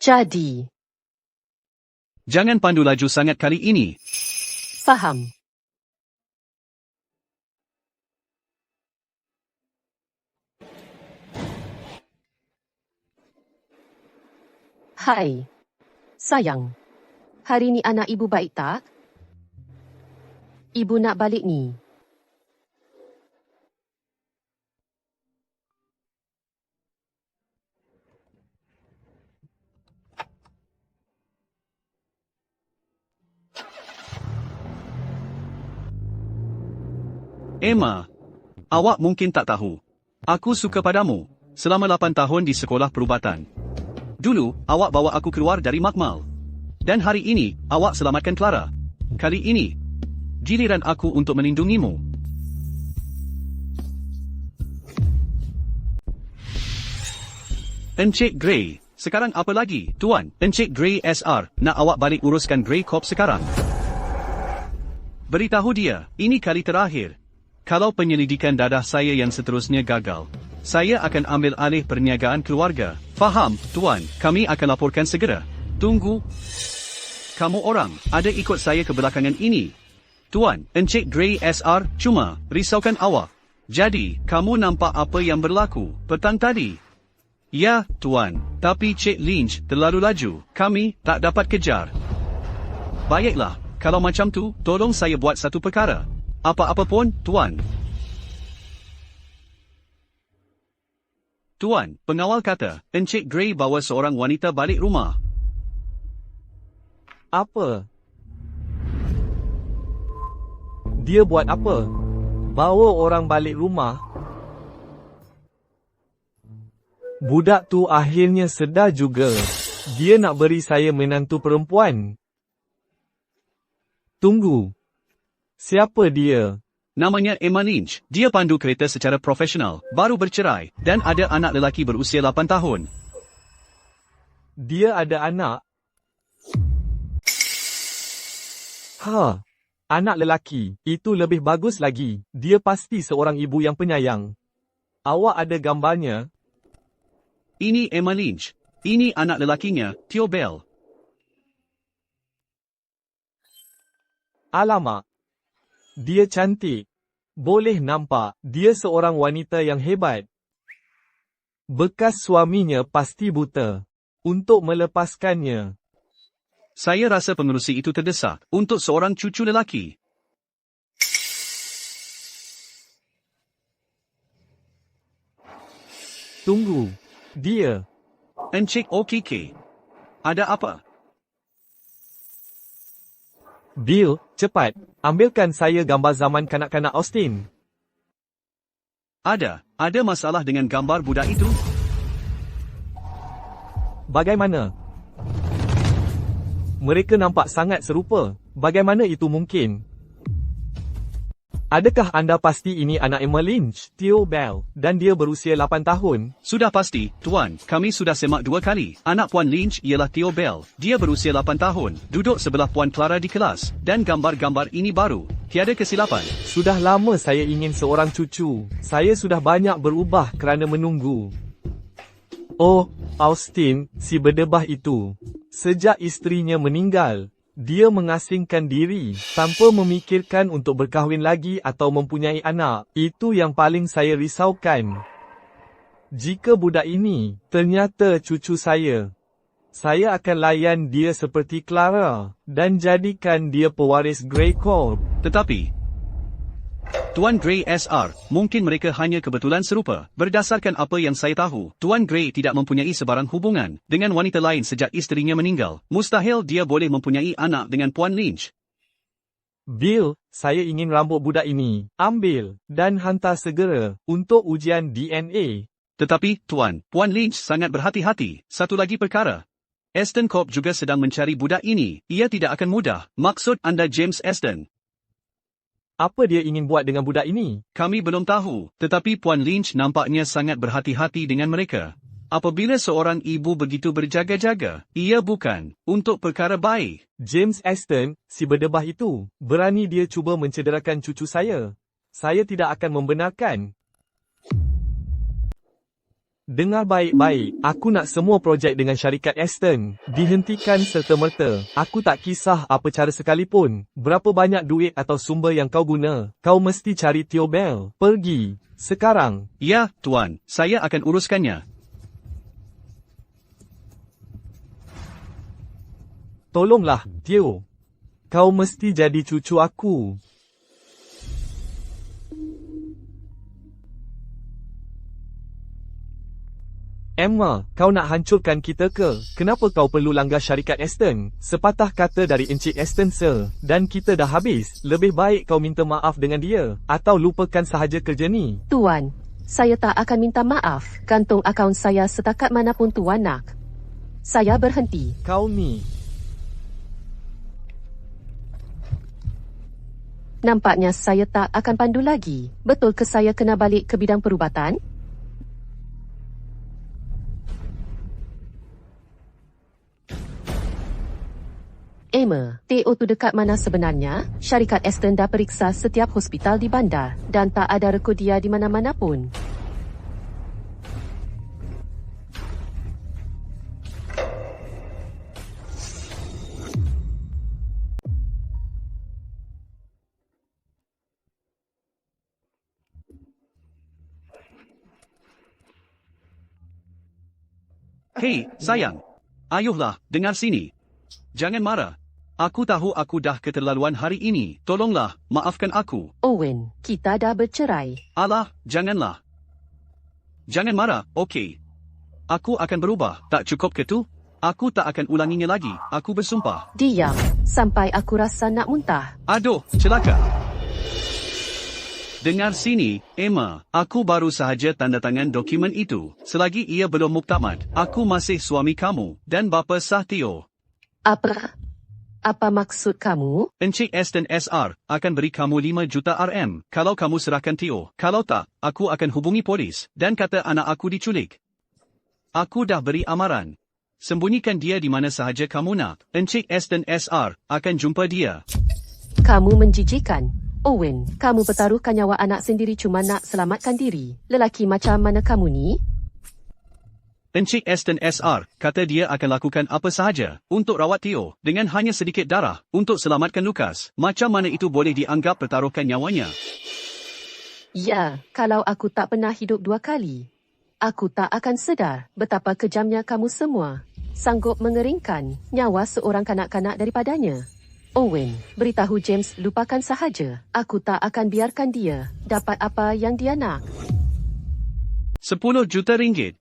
Jadi, Jangan pandu laju sangat kali ini. faham. Hai, sayang. Hari ni anak ibu baik tak? Ibu nak balik ni. Emma, awak mungkin tak tahu. Aku suka padamu. Selama 8 tahun di sekolah perubatan. Dulu, awak bawa aku keluar dari makmal. Dan hari ini, awak selamatkan Clara. Kali ini, giliran aku untuk melindungimu. Encik Grey, sekarang apa lagi, Tuan? Encik Grey SR, nak awak balik uruskan Grey Corp sekarang. Beritahu dia, ini kali terakhir. kalau penyelidikan dadah saya yang seterusnya gagal, saya akan ambil alih perniagaan keluarga. Faham, Tuan? Kami akan laporkan segera. Tunggu. Kamu orang, ada ikut saya ke belakangan ini. Tuan, Encik Gray SR cuma risaukan awak. Jadi, kamu nampak apa yang berlaku petang tadi? Ya, Tuan. Tapi Cik Lynch terlalu laju. Kami tak dapat kejar. Baiklah, kalau macam tu, tolong saya buat satu perkara. Apa-apa pun, Tuan. Tuan, pengawal kata, Encik Gray bawa seorang wanita balik rumah. Apa? Dia buat apa? Bawa orang balik rumah? Budak tu akhirnya sedar juga. Dia nak beri saya menantu perempuan. Tunggu. Siapa dia? Namanya Emma Lynch. Dia pandu kereta secara profesional, baru bercerai, dan ada anak lelaki berusia 8 tahun. Dia ada anak? Anak lelaki, itu lebih bagus lagi. Dia pasti seorang ibu yang penyayang. Awak ada gambarnya? Ini Emma Lynch. Ini anak lelakinya, Theo Bell. Alamak. Dia cantik. Boleh nampak, dia seorang wanita yang hebat. Bekas suaminya pasti buta. Untuk melepaskannya, Saya rasa pengerusi itu terdesak untuk seorang cucu lelaki. tunggu. Dia. Encik OKK. Ada apa? Bill, cepat. Ambilkan saya gambar zaman kanak-kanak Austin. Ada masalah dengan gambar budak itu? Bagaimana? Mereka nampak sangat serupa. Bagaimana itu mungkin? Adakah anda pasti ini anak Emma Lynch, Theo Bell, dan dia berusia 8 tahun? Sudah pasti, Tuan. Kami sudah semak 2 kali. Anak Puan Lynch ialah Theo Bell. Dia berusia 8 tahun. Duduk sebelah Puan Clara di kelas. Dan gambar-gambar ini baru. Tiada kesilapan. Sudah lama saya ingin seorang cucu. Saya sudah banyak berubah kerana menunggu. Oh, Austin, si berdebah itu. Sejak isterinya meninggal, dia mengasingkan diri, tanpa memikirkan untuk berkahwin lagi atau mempunyai anak. Itu yang paling saya risaukan. Jika budak ini, ternyata cucu saya akan layan dia seperti Clara, dan jadikan dia pewaris Grey Corp. Tetapi, Tuan Gray SR, mungkin mereka hanya kebetulan serupa. Berdasarkan apa yang saya tahu, Tuan Gray tidak mempunyai sebarang hubungan dengan wanita lain sejak isterinya meninggal. Mustahil dia boleh mempunyai anak dengan Puan Lynch. Bill, saya ingin rambut budak ini. Ambil, dan hantar segera, untuk ujian DNA. Tetapi, Tuan, Puan Lynch sangat berhati-hati. Satu lagi perkara. Aston Corp juga sedang mencari budak ini. Ia tidak akan mudah. Maksud anda James Aston? Apa dia ingin buat dengan budak ini? Kami belum tahu, tetapi Puan Lynch nampaknya sangat berhati-hati dengan mereka. Apabila seorang ibu begitu berjaga-jaga, ia bukan untuk perkara baik. James Aston, si berdebah itu, berani dia cuba mencederakan cucu saya. Saya tidak akan membenarkan. Dengar baik-baik, aku nak semua projek dengan syarikat Aston dihentikan serta-merta. Aku tak kisah apa cara sekalipun, berapa banyak duit atau sumber yang kau guna. Kau mesti cari Theo Bell. Pergi. Sekarang. Ya, Tuan. Saya akan uruskannya. Tolonglah, Theo. Kau mesti jadi cucu aku. Emma, kau nak hancurkan kita ke? Kenapa kau perlu langgar syarikat Aston? Sepatah kata dari Encik Aston, sir. Dan kita dah habis. Lebih baik kau minta maaf dengan dia. Atau lupakan sahaja kerja ni. Tuan, saya tak akan minta maaf. Kantung akaun saya setakat manapun tuan nak. Saya berhenti. Kau ni. Nampaknya saya tak akan pandu lagi. Betul ke saya kena balik ke bidang perubatan? Emma, Teo tu dekat mana sebenarnya? Syarikat Aston dah periksa setiap hospital di bandar dan tak ada rekod dia di mana-mana pun. Hei, sayang. Ayuhlah, dengar sini. Jangan marah. Aku tahu aku dah keterlaluan hari ini. Tolonglah, maafkan aku. Owen, kita dah bercerai. Alah, janganlah. Jangan marah, okey. Aku akan berubah. Tak cukup ke tu? Aku tak akan ulanginya lagi. Aku bersumpah. Diam, sampai aku rasa nak muntah. Aduh, celaka. Dengar sini, Emma. Aku baru sahaja tanda tangan dokumen itu. Selagi ia belum muktamad, aku masih suami kamu dan bapa sah Theo. Apa? Apa maksud kamu? Encik Aston SR akan beri kamu 5 juta RM kalau kamu serahkan Theo. Kalau tak, aku akan hubungi polis dan kata anak aku diculik. Aku dah beri amaran. Sembunyikan dia di mana sahaja kamu nak. Encik Aston SR akan jumpa dia. Kamu menjijikan. Owen, kamu pertaruhkan nyawa anak sendiri cuma nak selamatkan diri. Lelaki macam mana kamu ni? Encik Aston SR kata dia akan lakukan apa sahaja untuk rawat Theo dengan hanya sedikit darah untuk selamatkan Lucas. Macam mana itu boleh dianggap pertaruhkan nyawanya? Ya, kalau aku tak pernah hidup 2 kali, aku tak akan sedar betapa kejamnya kamu semua. Sanggup mengeringkan nyawa seorang kanak-kanak daripadanya. Owen, beritahu James lupakan sahaja. Aku tak akan biarkan dia dapat apa yang dia nak. 10 juta ringgit.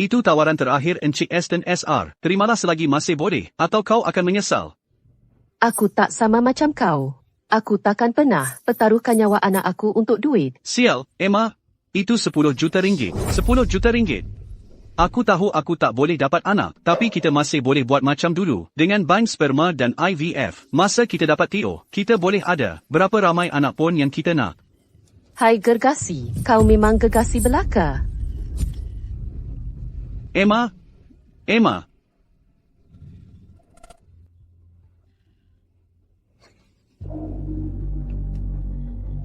Itu tawaran terakhir Encik Aston SR. Terimalah selagi masih boleh atau kau akan menyesal. Aku tak sama macam kau. Aku takkan pernah pertaruhkan nyawa anak aku untuk duit. Sial, Emma. Itu 10 juta ringgit. 10 juta ringgit. Aku tahu aku tak boleh dapat anak, tapi kita masih boleh buat macam dulu. Dengan bank sperma dan IVF. Masa kita dapat Theo, kita boleh ada berapa ramai anak pun yang kita nak. Hai gergasi, kau memang gergasi belaka. Emma.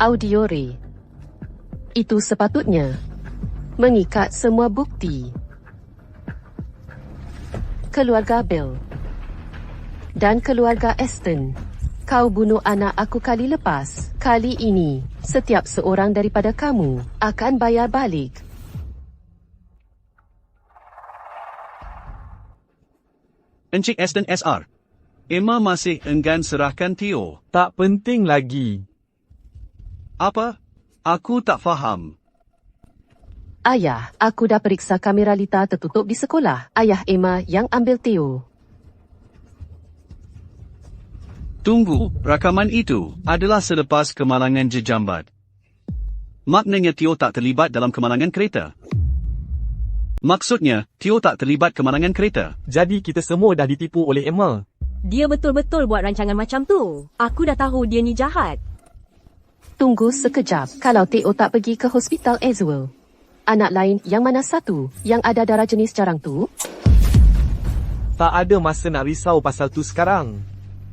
Audiore. Itu sepatutnya mengikat semua bukti. Keluarga Bell dan keluarga Aston. Kau bunuh anak aku kali lepas. Kali ini, setiap seorang daripada kamu akan bayar balik. Encik Aston SR. Emma masih enggan serahkan Theo. Tak penting lagi. Apa? Aku tak faham. Ayah, aku dah periksa kamera Lita tertutup di sekolah. Ayah Emma yang ambil Theo. Tunggu, rakaman itu adalah selepas kemalangan jejambat. Maknanya Theo tak terlibat dalam kemalangan kereta. Maksudnya, Theo tak terlibat kemalangan kereta. Jadi kita semua dah ditipu oleh Emma. Dia betul-betul buat rancangan macam tu. Aku dah tahu dia ni jahat. Tunggu sekejap. Kalau Theo tak pergi ke hospital Azwell, anak lain yang mana satu yang ada darah jenis jarang tu? Tak ada masa nak risau pasal tu sekarang.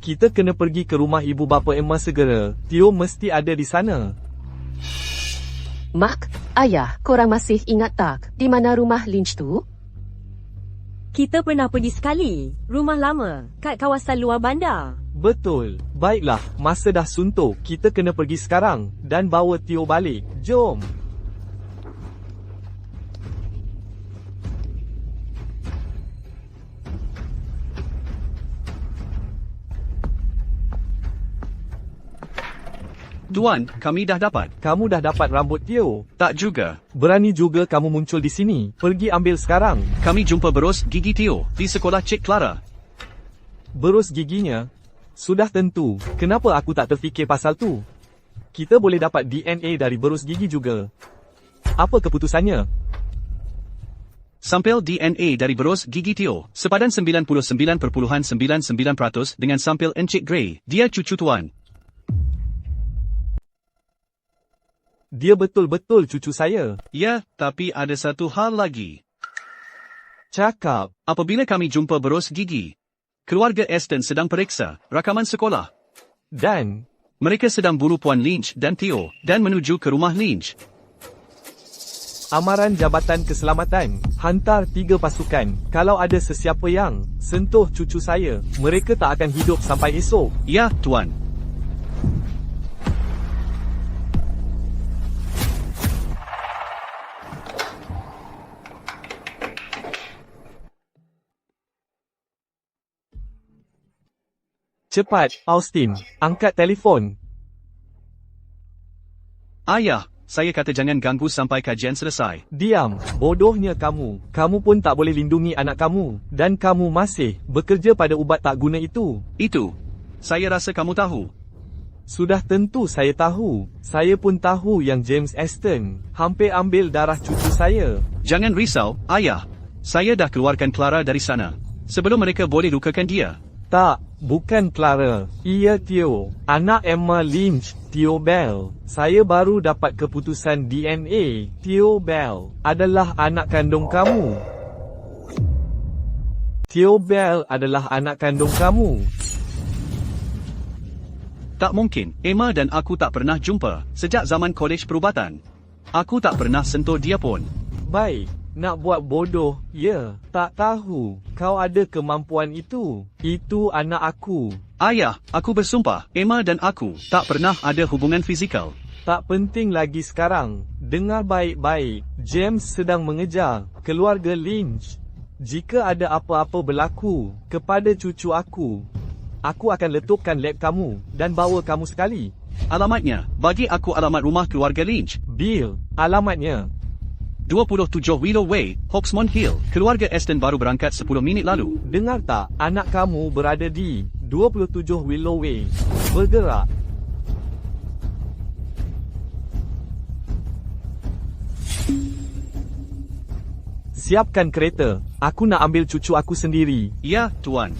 Kita kena pergi ke rumah ibu bapa Emma segera. Theo mesti ada di sana. Mak, ayah, korang masih ingat tak di mana rumah Lynch tu? Kita pernah pergi sekali. Rumah lama, kat kawasan luar bandar. Betul. Baiklah, masa dah suntuk. Kita kena pergi sekarang dan bawa Theo balik. Jom. Tuan, kami dah dapat. Kamu dah dapat rambut Theo. Tak juga. Berani juga kamu muncul di sini. Pergi ambil sekarang. Kami jumpa berus gigi Theo di sekolah Cik Clara. Berus giginya? Sudah tentu. Kenapa aku tak terfikir pasal tu? Kita boleh dapat DNA dari berus gigi juga. Apa keputusannya? Sampel DNA dari berus gigi Theo, sepadan 99.99% dengan sampel Encik Gray. Dia cucu tuan. Dia betul-betul cucu saya. Ya, tapi ada satu hal lagi. Cakap. Apabila kami jumpa berus gigi, Keluarga Aston sedang periksa rakaman sekolah. Dan Mereka sedang buru Puan Lynch dan Theo dan menuju ke rumah Lynch. amaran Jabatan Keselamatan, hantar 3 pasukan. Kalau ada sesiapa yang sentuh cucu saya, mereka tak akan hidup sampai esok. Ya, Tuan. Cepat, Austin, angkat telefon. Ayah, saya kata jangan ganggu sampai kajian selesai. Diam, bodohnya kamu. Kamu pun tak boleh lindungi anak kamu. Dan kamu masih bekerja pada ubat tak guna itu. Itu. Saya rasa kamu tahu. Sudah tentu saya tahu. Saya pun tahu yang James Aston hampir ambil darah cucu saya. Jangan risau, Ayah. Saya dah keluarkan Clara dari sana. Sebelum mereka boleh lukakan dia. Tak, bukan Clara. Ia Theo, anak Emma Lynch, Theo Bell. Saya baru dapat keputusan DNA. Theo Bell adalah anak kandung kamu. Theo Bell adalah anak kandung kamu. Tak mungkin, Emma dan aku tak pernah jumpa sejak zaman kolej perubatan. Aku tak pernah sentuh dia pun. Baik, nak buat bodoh, ya, tak tahu. Kau ada kemampuan itu. Itu anak aku. Ayah, aku bersumpah, Emma dan aku tak pernah ada hubungan fizikal. Tak penting lagi sekarang. Dengar baik-baik. James sedang mengejar keluarga Lynch. Jika ada apa-apa berlaku kepada cucu aku akan letupkan lab kamu dan bawa kamu sekali. Alamatnya, bagi aku alamat rumah keluarga Lynch. Bill, alamatnya. 27 Willow Way, Hawksmont Hill. Keluarga Aston baru berangkat 10 minit lalu. Dengar tak, anak kamu berada di 27 Willow Way. Bergerak. Siapkan kereta. Aku nak ambil cucu aku sendiri. Ya, Tuan.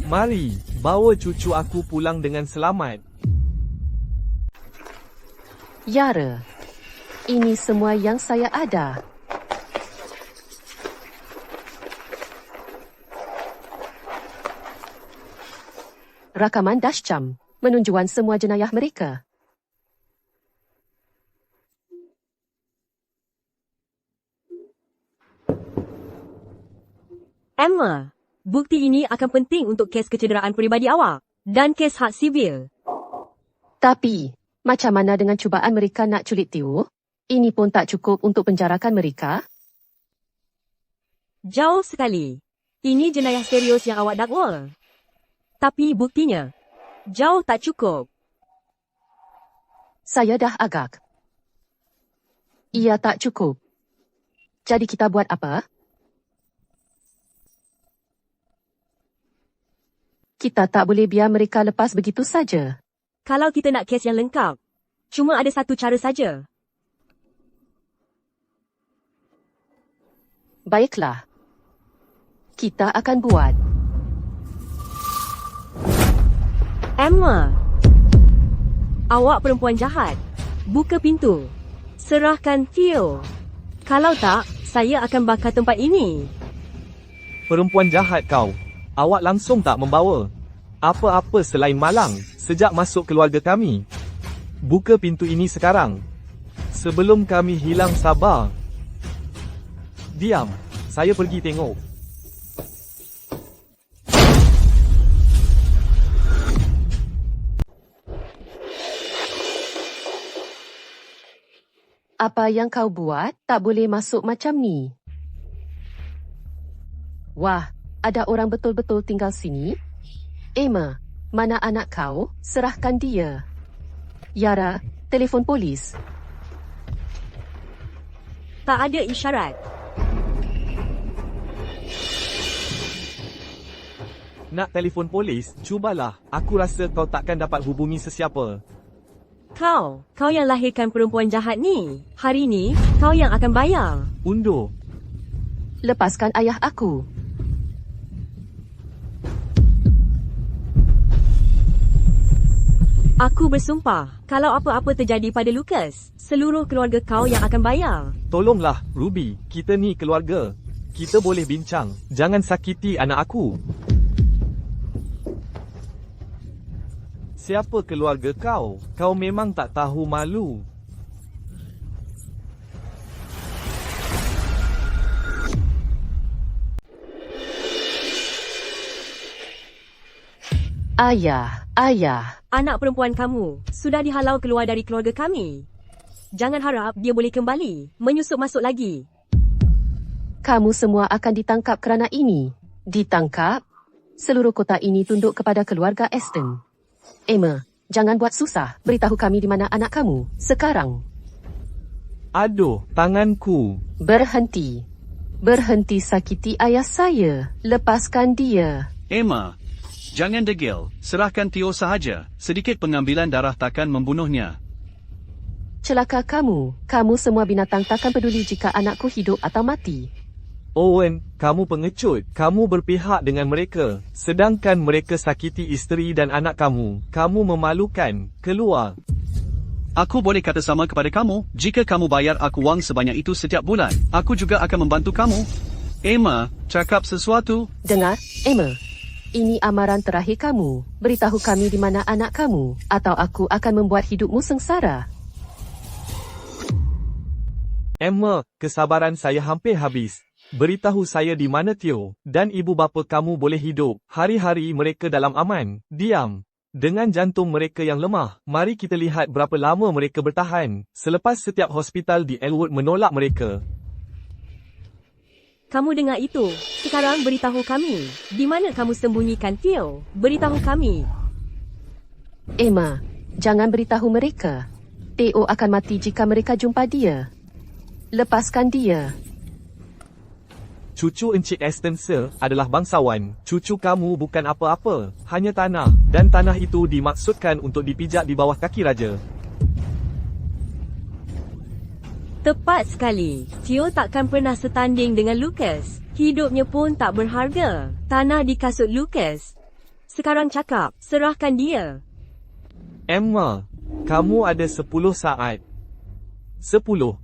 Mari, bawa cucu aku pulang dengan selamat. Yara, ini semua yang saya ada. Rakaman dashcam menunjukkan semua jenayah mereka. Emma, bukti ini akan penting untuk kes kecederaan peribadi awak dan kes hak sivil. Tapi, macam mana dengan cubaan mereka nak culik Theo? Ini pun tak cukup untuk penjarakan mereka? Jauh sekali. Ini jenayah serius yang awak dakwa. Tapi buktinya, jauh tak cukup. Saya dah agak. Ia tak cukup. Jadi kita buat apa? Kita tak boleh biar mereka lepas begitu saja. Kalau kita nak kes yang lengkap, cuma ada satu cara saja. Baiklah. Kita akan buat. Emma, awak perempuan jahat. Buka pintu. Serahkan Theo. Kalau tak, saya akan bakar tempat ini. Perempuan jahat kau. Awak langsung tak membawa apa-apa selain malang sejak masuk keluarga kami. Buka pintu ini sekarang. Sebelum kami hilang sabar. Diam. Saya pergi tengok. Apa yang kau buat tak boleh masuk macam ni. Wah, ada orang betul-betul tinggal sini? Emma, mana anak kau? Serahkan dia. Yara, telefon polis. Tak ada isyarat. Nak telefon polis? Cubalah. Aku rasa kau takkan dapat hubungi sesiapa. Kau yang lahirkan perempuan jahat ni. Hari ni, kau yang akan bayar. Undur. Lepaskan ayah aku. Aku bersumpah, kalau apa-apa terjadi pada Lucas, seluruh keluarga kau yang akan bayar. Tolonglah, Ruby. Kita ni keluarga. kita boleh bincang. Jangan sakiti anak aku. Siapa keluarga kau? Kau memang tak tahu malu. Ayah. Anak perempuan kamu sudah dihalau keluar dari keluarga kami. Jangan harap dia boleh kembali menyusup masuk lagi. Kamu semua akan ditangkap kerana ini. Ditangkap? Seluruh kota ini tunduk kepada keluarga Aston. Emma, jangan buat susah. Beritahu kami di mana anak kamu sekarang. Aduh, tanganku. Berhenti. Berhenti sakiti ayah saya. Lepaskan dia. Emma, jangan degil. Serahkan Theo sahaja. Sedikit pengambilan darah takkan membunuhnya. Celaka kamu. Kamu semua binatang takkan peduli jika anakku hidup atau mati. Owen, kamu pengecut. Kamu berpihak dengan mereka. Sedangkan mereka sakiti isteri dan anak kamu. Kamu memalukan. Keluar. Aku boleh kata sama kepada kamu, jika kamu bayar aku wang sebanyak itu setiap bulan, aku juga akan membantu kamu. Emma, cakap sesuatu. Dengar, Emma. Ini amaran terakhir kamu. Beritahu kami di mana anak kamu, atau aku akan membuat hidupmu sengsara. Emma, kesabaran saya hampir habis. Beritahu saya di mana Theo dan ibu bapa kamu boleh hidup. Hari-hari mereka dalam aman. Diam. Dengan jantung mereka yang lemah, mari kita lihat berapa lama mereka bertahan selepas setiap hospital di Elwood menolak mereka. Kamu dengar itu? Sekarang beritahu kami. Di mana kamu sembunyikan Theo? Beritahu kami. Emma, jangan beritahu mereka. Theo akan mati jika mereka jumpa dia. Lepaskan dia. Cucu Encik Aston Sir adalah bangsawan. Cucu kamu bukan apa-apa, hanya tanah. Dan tanah itu dimaksudkan untuk dipijak di bawah kaki raja. Tepat sekali. Theo takkan pernah setanding dengan Lucas. Hidupnya pun tak berharga. Tanah di kasut Lucas. Sekarang cakap, serahkan dia. Emma, kamu ada 10 saat. 10.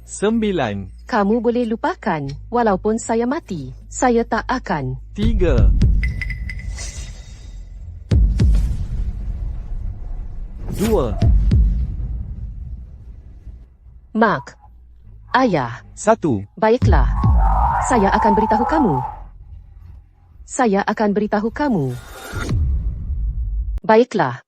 9. Kamu boleh lupakan, walaupun saya mati. Saya tak akan. 3. 2. Mark. Ayah. 1. Baiklah. Saya akan beritahu kamu. Saya akan beritahu kamu. Baiklah.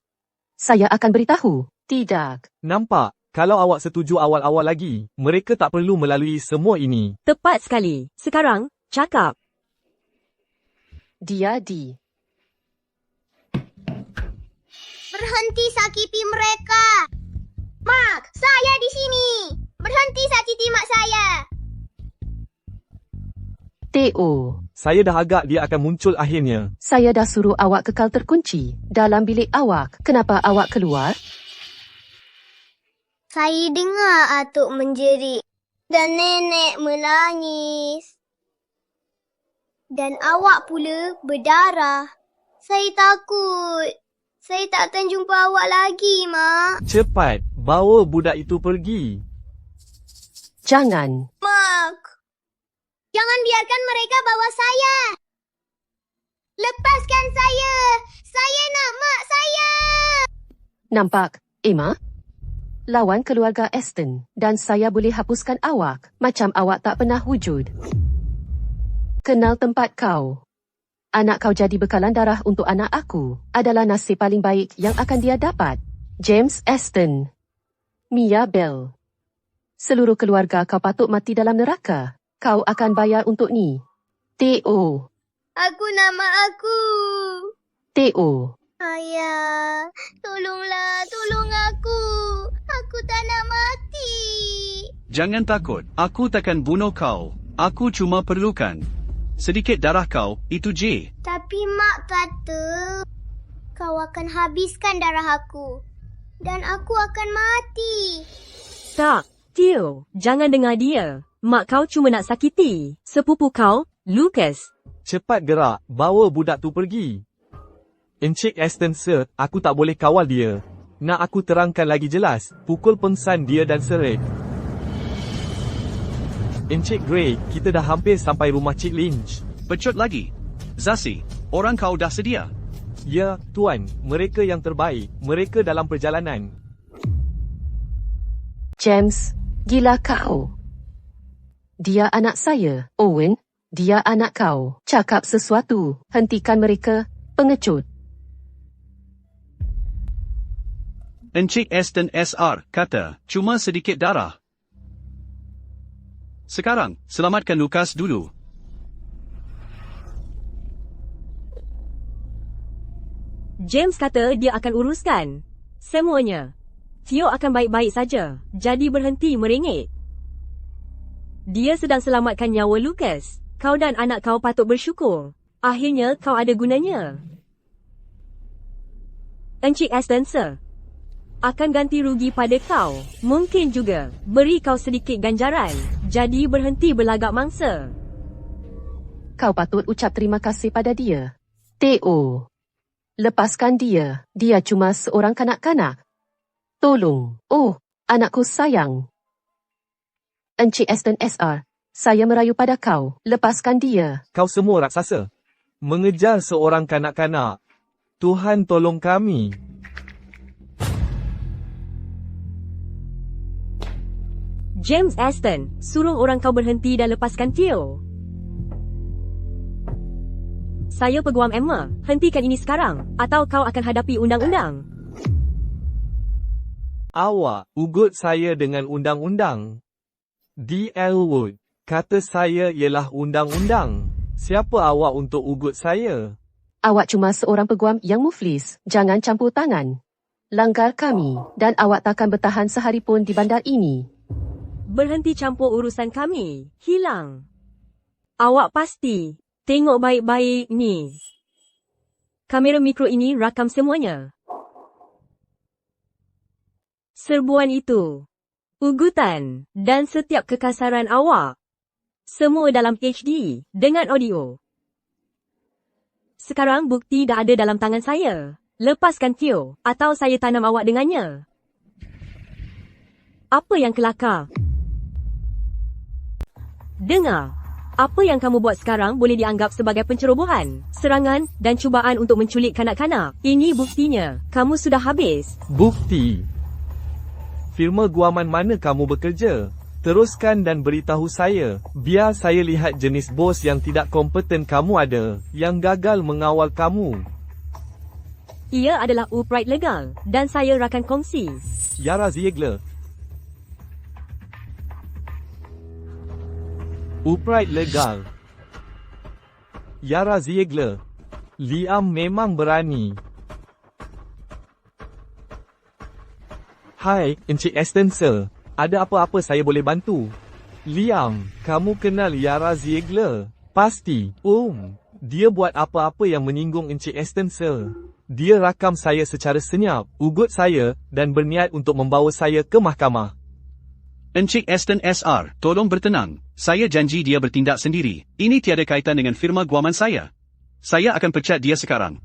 Saya akan beritahu. Tidak. Nampak? Kalau awak setuju awal-awal lagi, mereka tak perlu melalui semua ini. Tepat sekali. Sekarang, cakap. Dia di. Berhenti sakiti mereka. Mark, saya di sini. Berhenti sakiti mak saya. Theo. Saya dah agak dia akan muncul akhirnya. Saya dah suruh awak kekal terkunci dalam bilik awak. Kenapa awak keluar? Saya dengar atuk menjerit dan nenek menangis. Dan awak pula berdarah. Saya takut. Saya tak akan jumpa awak lagi, Mak. Cepat, bawa budak itu pergi. Jangan. Mak, jangan biarkan mereka bawa saya. Lepaskan saya. Saya nak mak saya. Nampak, Emma? Lawan keluarga Aston dan saya boleh hapuskan awak macam awak tak pernah wujud. Kenal tempat kau. Anak kau jadi bekalan darah untuk anak aku adalah nasib paling baik yang akan dia dapat. James Aston. Mia Bell. Seluruh keluarga kau patut mati dalam neraka. Kau akan bayar untuk ni. Theo. Aku nak mak aku. Theo. Ayah, tolonglah, tolong aku. Aku tak nak mati. Jangan takut, aku takkan bunuh kau. Aku cuma perlukan sedikit darah kau, itu je. Tapi mak kata kau akan habiskan darah aku. Dan aku akan mati. Tak, Theo, jangan dengar dia. Mak kau cuma nak sakiti sepupu kau, Lucas. Cepat gerak, bawa budak tu pergi. Encik Aston Sir, aku tak boleh kawal dia. Nak aku terangkan lagi jelas, pukul pengsan dia dan seret. Encik Grey, kita dah hampir sampai rumah Cik Lynch. Pecut lagi. Zasi, orang kau dah sedia? Ya, Tuan, mereka yang terbaik. Mereka dalam perjalanan. James, gila kau. Dia anak saya. Owen, dia anak kau. Cakap sesuatu. Hentikan mereka. Pengecut. Encik Aston SR kata, cuma sedikit darah. Sekarang, selamatkan Lucas dulu. James kata dia akan uruskan semuanya. Theo akan baik-baik saja, jadi berhenti merengek. Dia sedang selamatkan nyawa Lucas. Kau dan anak kau patut bersyukur. Akhirnya kau ada gunanya. Encik Aston, sir, akan ganti rugi pada kau. Mungkin juga beri kau sedikit ganjaran. Jadi berhenti berlagak mangsa. Kau patut ucap terima kasih pada dia. Theo, lepaskan dia. Dia cuma seorang kanak-kanak. Tolong. Oh, anakku sayang. Encik Aston SR, saya merayu pada kau. Lepaskan dia. Kau semua raksasa. Mengejar seorang kanak-kanak. Tuhan tolong kami. James Aston, suruh orang kau berhenti dan lepaskan Theo. Saya peguam Emma. Hentikan ini sekarang, atau kau akan hadapi undang-undang. Awak ugut saya dengan undang-undang. D. Elwood, kata saya ialah undang-undang. Siapa awak untuk ugut saya? Awak cuma seorang peguam yang muflis. Jangan campur tangan. Langgar kami, dan awak takkan bertahan sehari pun di bandar ini. Berhenti campur urusan kami. Hilang. Awak pasti tengok baik-baik ni. Kamera mikro ini rakam semuanya. Serbuan itu, ugutan, dan setiap kekasaran awak. Semua dalam HD, dengan audio. Sekarang bukti dah ada dalam tangan saya. Lepaskan Theo, atau saya tanam awak dengannya. Apa yang kelakar? Dengar, apa yang kamu buat sekarang boleh dianggap sebagai pencerobohan, serangan dan cubaan untuk menculik kanak-kanak. Ini buktinya. Kamu sudah habis. Bukti. Firma guaman mana kamu bekerja? Teruskan dan beritahu saya. Biar saya lihat jenis bos yang tidak kompeten kamu ada, yang gagal mengawal kamu. Ia adalah upright legal dan saya rakan kongsi. Yara Ziegler. Upright legal. Yara Ziegler. Liam memang berani. Hai, Encik Aston, sir. Ada apa-apa saya boleh bantu? Liam, kamu kenal Yara Ziegler? Pasti. Dia buat apa-apa yang menyinggung Encik Aston, sir. Dia rakam saya secara senyap, ugut saya, dan berniat untuk membawa saya ke mahkamah. Encik Aston SR, tolong bertenang. Saya janji dia bertindak sendiri. Ini tiada kaitan dengan firma guaman saya. Saya akan pecat dia sekarang.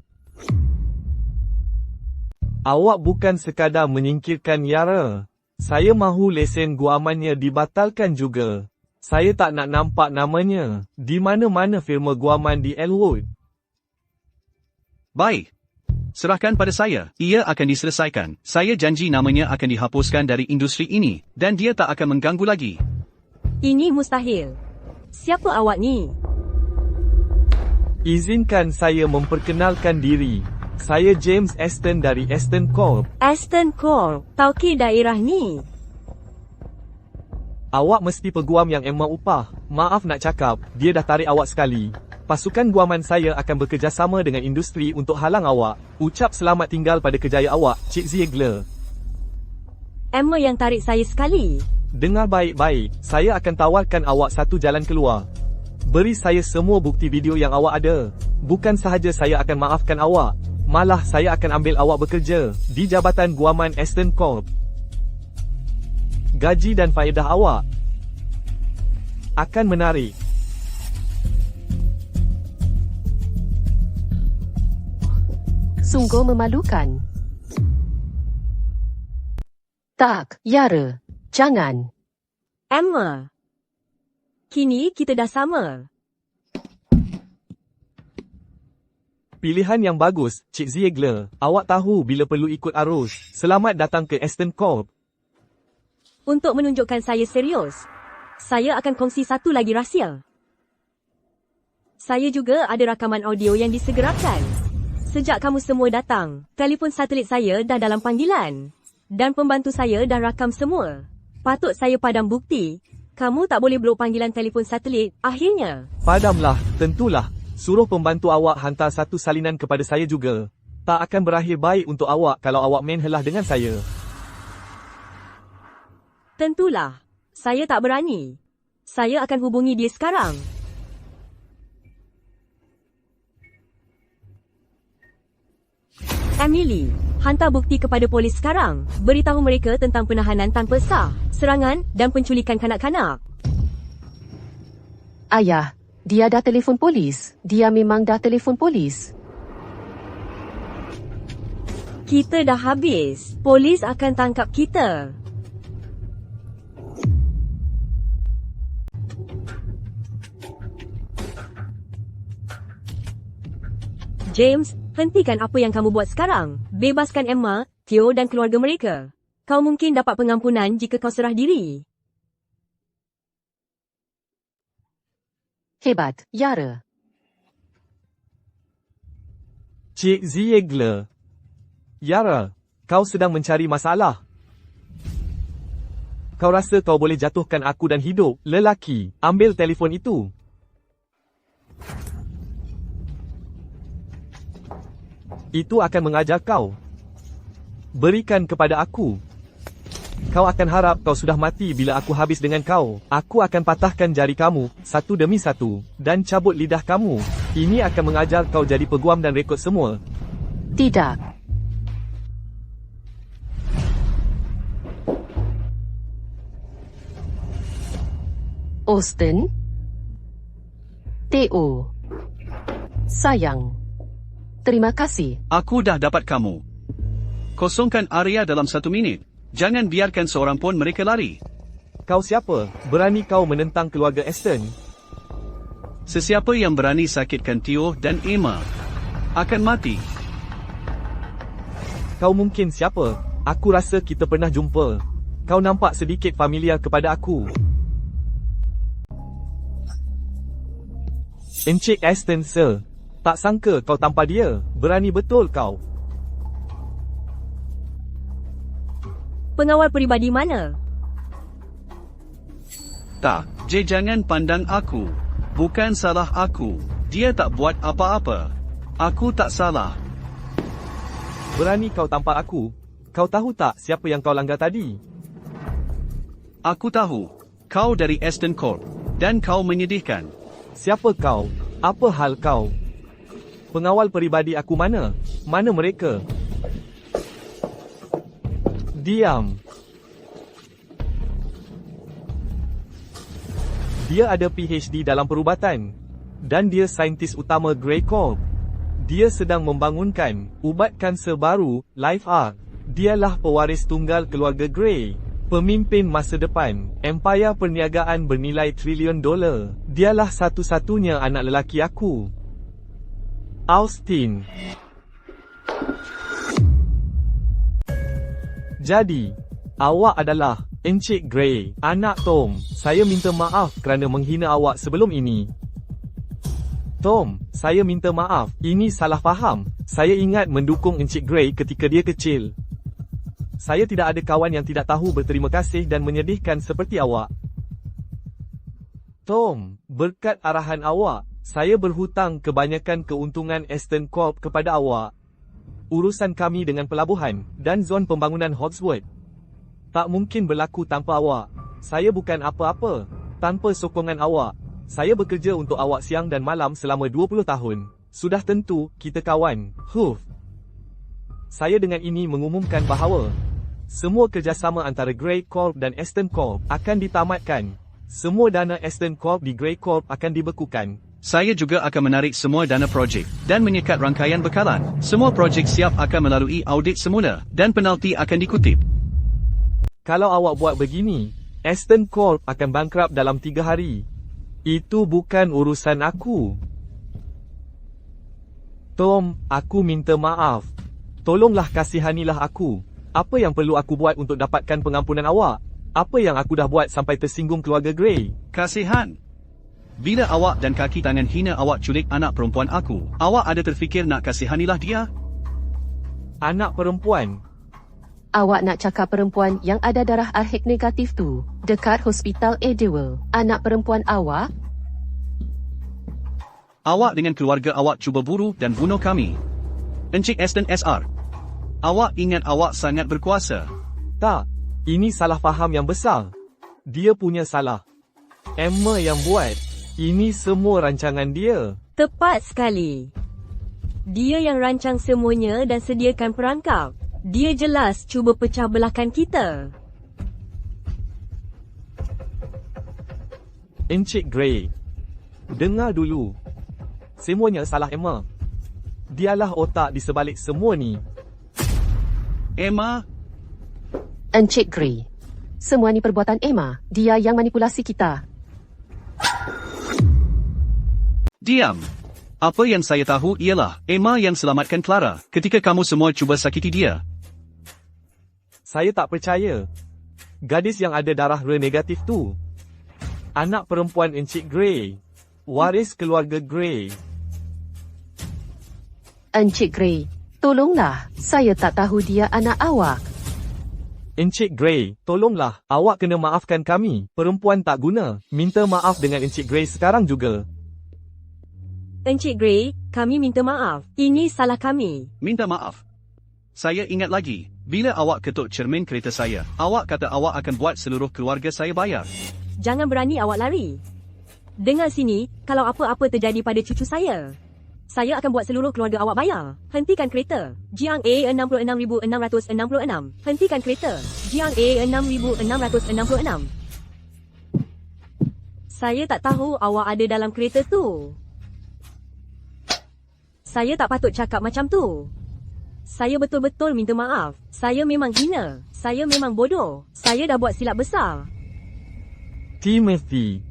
Awak bukan sekadar menyingkirkan Yara. Saya mahu lesen guamannya dibatalkan juga. Saya tak nak nampak namanya di mana-mana firma guaman di Elwood. Baik. Serahkan pada saya. Ia akan diselesaikan. Saya janji namanya akan dihapuskan dari industri ini dan dia tak akan mengganggu lagi. Ini mustahil. Siapa awak ni? Izinkan saya memperkenalkan diri. Saya James Aston dari Aston Corp. Aston Corp, tauke daerah ni. Awak mesti peguam yang Emma upah. Maaf nak cakap, dia dah tarik awak sekali. Pasukan guaman saya akan bekerjasama dengan industri untuk halang awak. Ucap selamat tinggal pada kerjaya awak, Cik Ziegler. Emma yang tarik saya sekali. Dengar baik-baik, saya akan tawarkan awak satu jalan keluar. Beri saya semua bukti video yang awak ada. Bukan sahaja saya akan maafkan awak, malah saya akan ambil awak bekerja di Jabatan Guaman Aston Corp. Gaji dan faedah awak akan menarik. Sungguh memalukan. Tak, Yara. Jangan. Emma, Kini kita dah sama. Pilihan yang bagus, Cik Ziegler. Awak tahu bila perlu ikut arus. Selamat datang ke Aston Corp. Untuk menunjukkan saya serius, saya akan kongsi satu lagi rahsia. Saya juga ada rakaman audio yang disegerakan. Sejak kamu semua datang, telefon satelit saya dah dalam panggilan. Dan pembantu saya dah rakam semua. Patut saya padam bukti. Kamu tak boleh blok panggilan telefon satelit, akhirnya. Padamlah, tentulah. Suruh pembantu awak hantar satu salinan kepada saya juga. Tak akan berakhir baik untuk awak kalau awak main helah dengan saya. Tentulah. Saya tak berani. Saya akan hubungi dia sekarang. Emily, hantar bukti kepada polis sekarang. Beritahu mereka tentang penahanan tanpa sah, serangan dan penculikan kanak-kanak. Ayah, dia dah telefon polis. Dia memang dah telefon polis. Kita dah habis. Polis akan tangkap kita. James, hentikan apa yang kamu buat sekarang. Bebaskan Emma, Theo dan keluarga mereka. Kau mungkin dapat pengampunan jika kau serah diri. Hebat, Yara. Cik Ziegler. Yara, kau sedang mencari masalah. Kau rasa kau boleh jatuhkan aku dan hidup, lelaki. Ambil telefon itu. Itu akan mengajar kau. Berikan kepada aku. Kau akan harap kau sudah mati bila aku habis dengan kau. Aku akan patahkan jari kamu, satu demi satu, dan cabut lidah kamu. Ini akan mengajar kau jadi peguam dan rekod semua. Tidak. Austin. Theo. Sayang. Terima kasih. Aku dah dapat kamu. Kosongkan area dalam 1 minit. Jangan biarkan seorang pun mereka lari. Kau siapa? Berani kau menentang keluarga Aston? Sesiapa yang berani sakitkan Theo dan Emma akan mati. Kau mungkin siapa? Aku rasa kita pernah jumpa. Kau nampak sedikit familiar kepada aku. Encik Aston, sir. Tak sangka kau tanpa dia. Berani betul kau. Pengawal peribadi mana? Tak, jangan pandang aku. Bukan salah aku. Dia tak buat apa-apa. Aku tak salah. Berani kau tampak aku. Kau tahu tak siapa yang kau langgar tadi? Aku tahu. Kau dari Aston Corp. Dan kau menyedihkan. Siapa kau? Apa hal kau? Pengawal peribadi aku mana? Mana mereka? Diam. Dia ada PhD dalam perubatan. Dan dia saintis utama Grey Corp. Dia sedang membangunkan ubat kanser baru, Life Arc. Dialah pewaris tunggal keluarga Grey. Pemimpin masa depan, empayar perniagaan bernilai trilion dolar. Dialah satu-satunya anak lelaki aku. Austin. Jadi, awak adalah Encik Grey, anak Tom. Saya minta maaf kerana menghina awak sebelum ini. Tom, saya minta maaf. Ini salah faham. Saya ingat mendukung Encik Grey ketika dia kecil. Saya tidak ada kawan yang tidak tahu berterima kasih dan menyedihkan seperti awak. Tom, berkat arahan awak, saya berhutang kebanyakan keuntungan Aston Corp kepada awak. Urusan kami dengan pelabuhan dan zon pembangunan Hawksworth tak mungkin berlaku tanpa awak. Saya bukan apa-apa tanpa sokongan awak. Saya bekerja untuk awak siang dan malam selama 20 tahun. Sudah tentu kita kawan. Saya dengan ini mengumumkan bahawa semua kerjasama antara Grey Corp dan Aston Corp akan ditamatkan. Semua dana Aston Corp di Grey Corp akan dibekukan. Saya juga akan menarik semua dana projek dan menyekat rangkaian bekalan. Semua projek siap akan melalui audit semula dan penalti akan dikutip. Kalau awak buat begini, Aston Corp akan bankrupt dalam 3 hari. Itu bukan urusan aku. Tom, aku minta maaf. Tolonglah kasihanilah aku. Apa yang perlu aku buat untuk dapatkan pengampunan awak? Apa yang aku dah buat sampai tersinggung keluarga Gray? Kasihan. Bila awak dan kaki tangan hina awak culik anak perempuan aku, awak ada terfikir nak kasihanilah dia? Anak perempuan? Awak nak cakap perempuan yang ada darah RH negatif tu, dekat Hospital Edewell. Anak perempuan awak? Awak dengan keluarga awak cuba buru dan bunuh kami. Encik Aston SR. Awak ingat awak sangat berkuasa. Tak, ini salah faham yang besar. Dia punya salah. Emma yang buat. Ini semua rancangan dia. Tepat sekali. Dia yang rancang semuanya dan sediakan perangkap. Dia jelas cuba pecah belahkan kita. Encik Gray, dengar dulu. Semuanya salah Emma. Dialah otak di sebalik semua ni. Emma, Encik Gray. Semua ni perbuatan Emma. Dia yang manipulasi kita. diam. Apa yang saya tahu ialah Emma yang selamatkan Clara ketika kamu semua cuba sakiti dia. Saya tak percaya. Gadis yang ada darah R negatif tu. Anak perempuan Encik Gray. Waris keluarga Gray. Encik Gray, tolonglah. Saya tak tahu dia anak awak. Encik Gray, tolonglah. Awak kena maafkan kami. Perempuan tak guna. Minta maaf dengan Encik Gray sekarang juga. Encik Gray, kami minta maaf. Ini salah kami. Minta maaf. Saya ingat lagi, bila awak ketuk cermin kereta saya, awak kata awak akan buat seluruh keluarga saya bayar. Jangan berani awak lari. Dengar sini, kalau apa-apa terjadi pada cucu saya akan buat seluruh keluarga awak bayar. Hentikan kereta. Jiang A66666. Hentikan kereta. Jiang A6666. Saya tak tahu awak ada dalam kereta tu. Saya tak patut cakap macam tu. Saya betul-betul minta maaf. Saya memang hina. Saya memang bodoh. Saya dah buat silap besar. Timothy,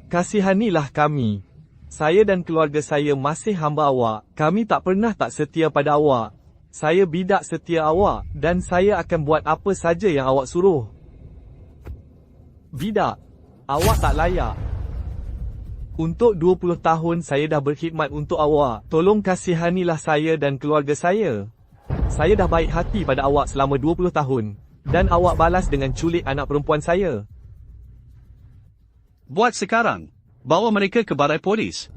kasihanilah kami. Saya dan keluarga saya masih hamba awak. Kami tak pernah tak setia pada awak. Saya bidak setia awak dan saya akan buat apa saja yang awak suruh. Bidak, awak tak layak. Untuk 20 tahun saya dah berkhidmat untuk awak. Tolong kasihanilah saya dan keluarga saya. Saya dah baik hati pada awak selama 20 tahun. Dan awak balas dengan culik anak perempuan saya. Buat sekarang. Bawa mereka ke balai polis.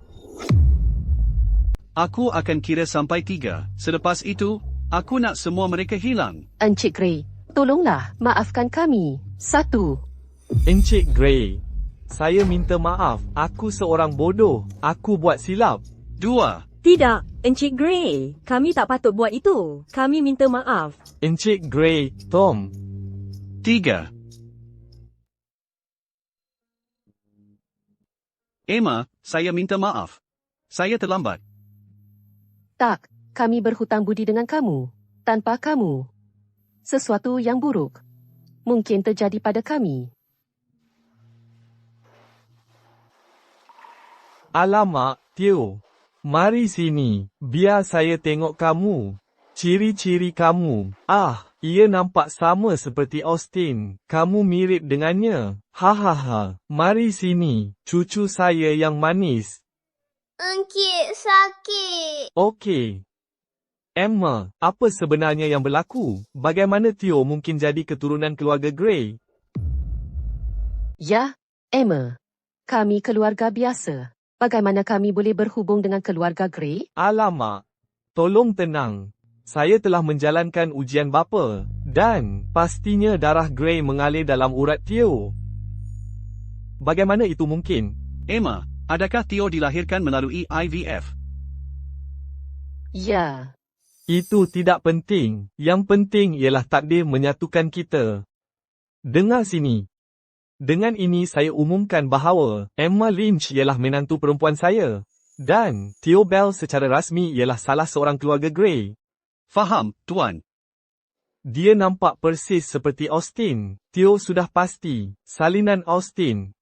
Aku akan kira sampai 3. Selepas itu, aku nak semua mereka hilang. Encik Gray, tolonglah. Maafkan kami. 1. Encik Gray, saya minta maaf. Aku seorang bodoh. Aku buat silap. 2. Tidak, Encik Gray. Kami tak patut buat itu. Kami minta maaf. Encik Gray, Tom. 3. Emma, saya minta maaf. Saya terlambat. Tak, kami berhutang budi dengan kamu. Tanpa kamu, sesuatu yang buruk mungkin terjadi pada kami. Alamak, Tio. Mari sini. Biar saya tengok kamu. Ciri-ciri kamu. Ia nampak sama seperti Austin. Kamu mirip dengannya. Hahaha. Mari sini. Cucu saya yang manis. Encik, sakit. Okey. Emma, apa sebenarnya yang berlaku? Bagaimana Tio mungkin jadi keturunan keluarga Gray? Ya, Emma. Kami keluarga biasa. Bagaimana kami boleh berhubung dengan keluarga Gray? Alamak. Tolong tenang. Saya telah menjalankan ujian bapa. Dan, pastinya darah Gray mengalir dalam urat Tio. Bagaimana itu mungkin? Emma, adakah Theo dilahirkan melalui IVF? Ya. Itu tidak penting. Yang penting ialah takdir menyatukan kita. Dengar sini. Dengan ini saya umumkan bahawa Emma Lynch ialah menantu perempuan saya. Dan, Theo Bell secara rasmi ialah salah seorang keluarga Gray. Faham, Tuan. Dia nampak persis seperti Austin. Theo sudah pasti. Salinan Austin.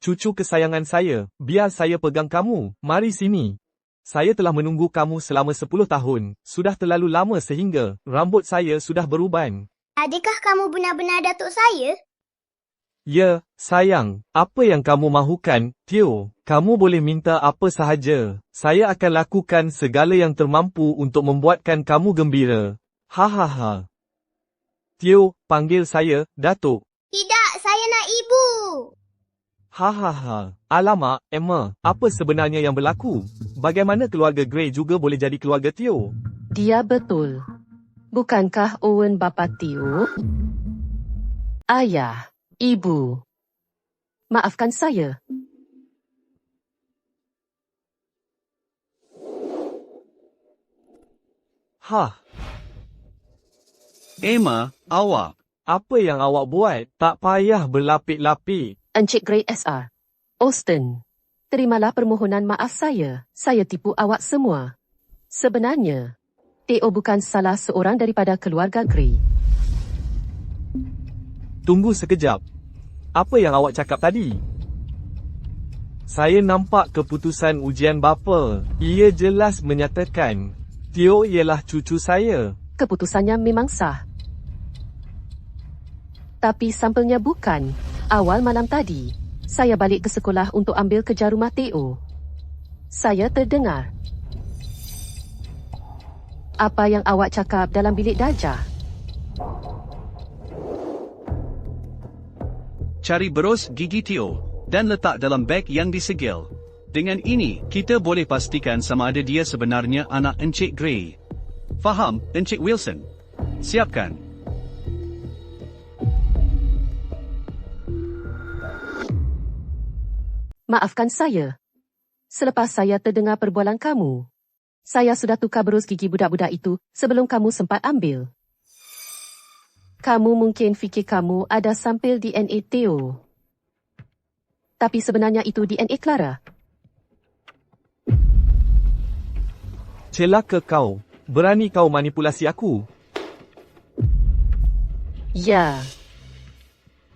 Cucu kesayangan saya, biar saya pegang kamu. Mari sini. Saya telah menunggu kamu selama 10 tahun. Sudah terlalu lama sehingga rambut saya sudah beruban. Adakah kamu benar-benar datuk saya? Ya, sayang. Apa yang kamu mahukan, Theo? Kamu boleh minta apa sahaja. Saya akan lakukan segala yang termampu untuk membuatkan kamu gembira. Hahaha. Theo, panggil saya, Datuk. Tidak, saya nak ibu. Hahaha. Alamak, Emma. Apa sebenarnya yang berlaku? Bagaimana keluarga Gray juga boleh jadi keluarga Theo? Dia betul. Bukankah Owen bapa Theo? Ayah, ibu. Maafkan saya. Hah, Emma, awak. apa yang awak buat? Tak payah berlapik-lapik. Encik Gray SR. Austen. Terimalah permohonan maaf saya. Saya tipu awak semua. Sebenarnya, Theo bukan salah seorang daripada keluarga Gray. Tunggu sekejap. Apa yang awak cakap tadi? Saya nampak keputusan ujian bapa. Ia jelas menyatakan Theo ialah cucu saya. Keputusannya memang sah. Tapi sampelnya bukan. Awal malam tadi, saya balik ke sekolah untuk ambil kejar rumah Theo. Saya terdengar apa yang awak cakap dalam bilik darjah. Cari berus gigi Theo dan letak dalam beg yang disegel. Dengan ini, kita boleh pastikan sama ada dia sebenarnya anak Encik Gray. Faham, Encik Wilson? Siapkan. Maafkan saya. Selepas saya terdengar perbualan kamu, saya sudah tukar berus gigi budak-budak itu sebelum kamu sempat ambil. Kamu mungkin fikir kamu ada sampel DNA Theo. Tapi sebenarnya itu DNA Clara. Celaka kau. Berani kau manipulasi aku? Ya.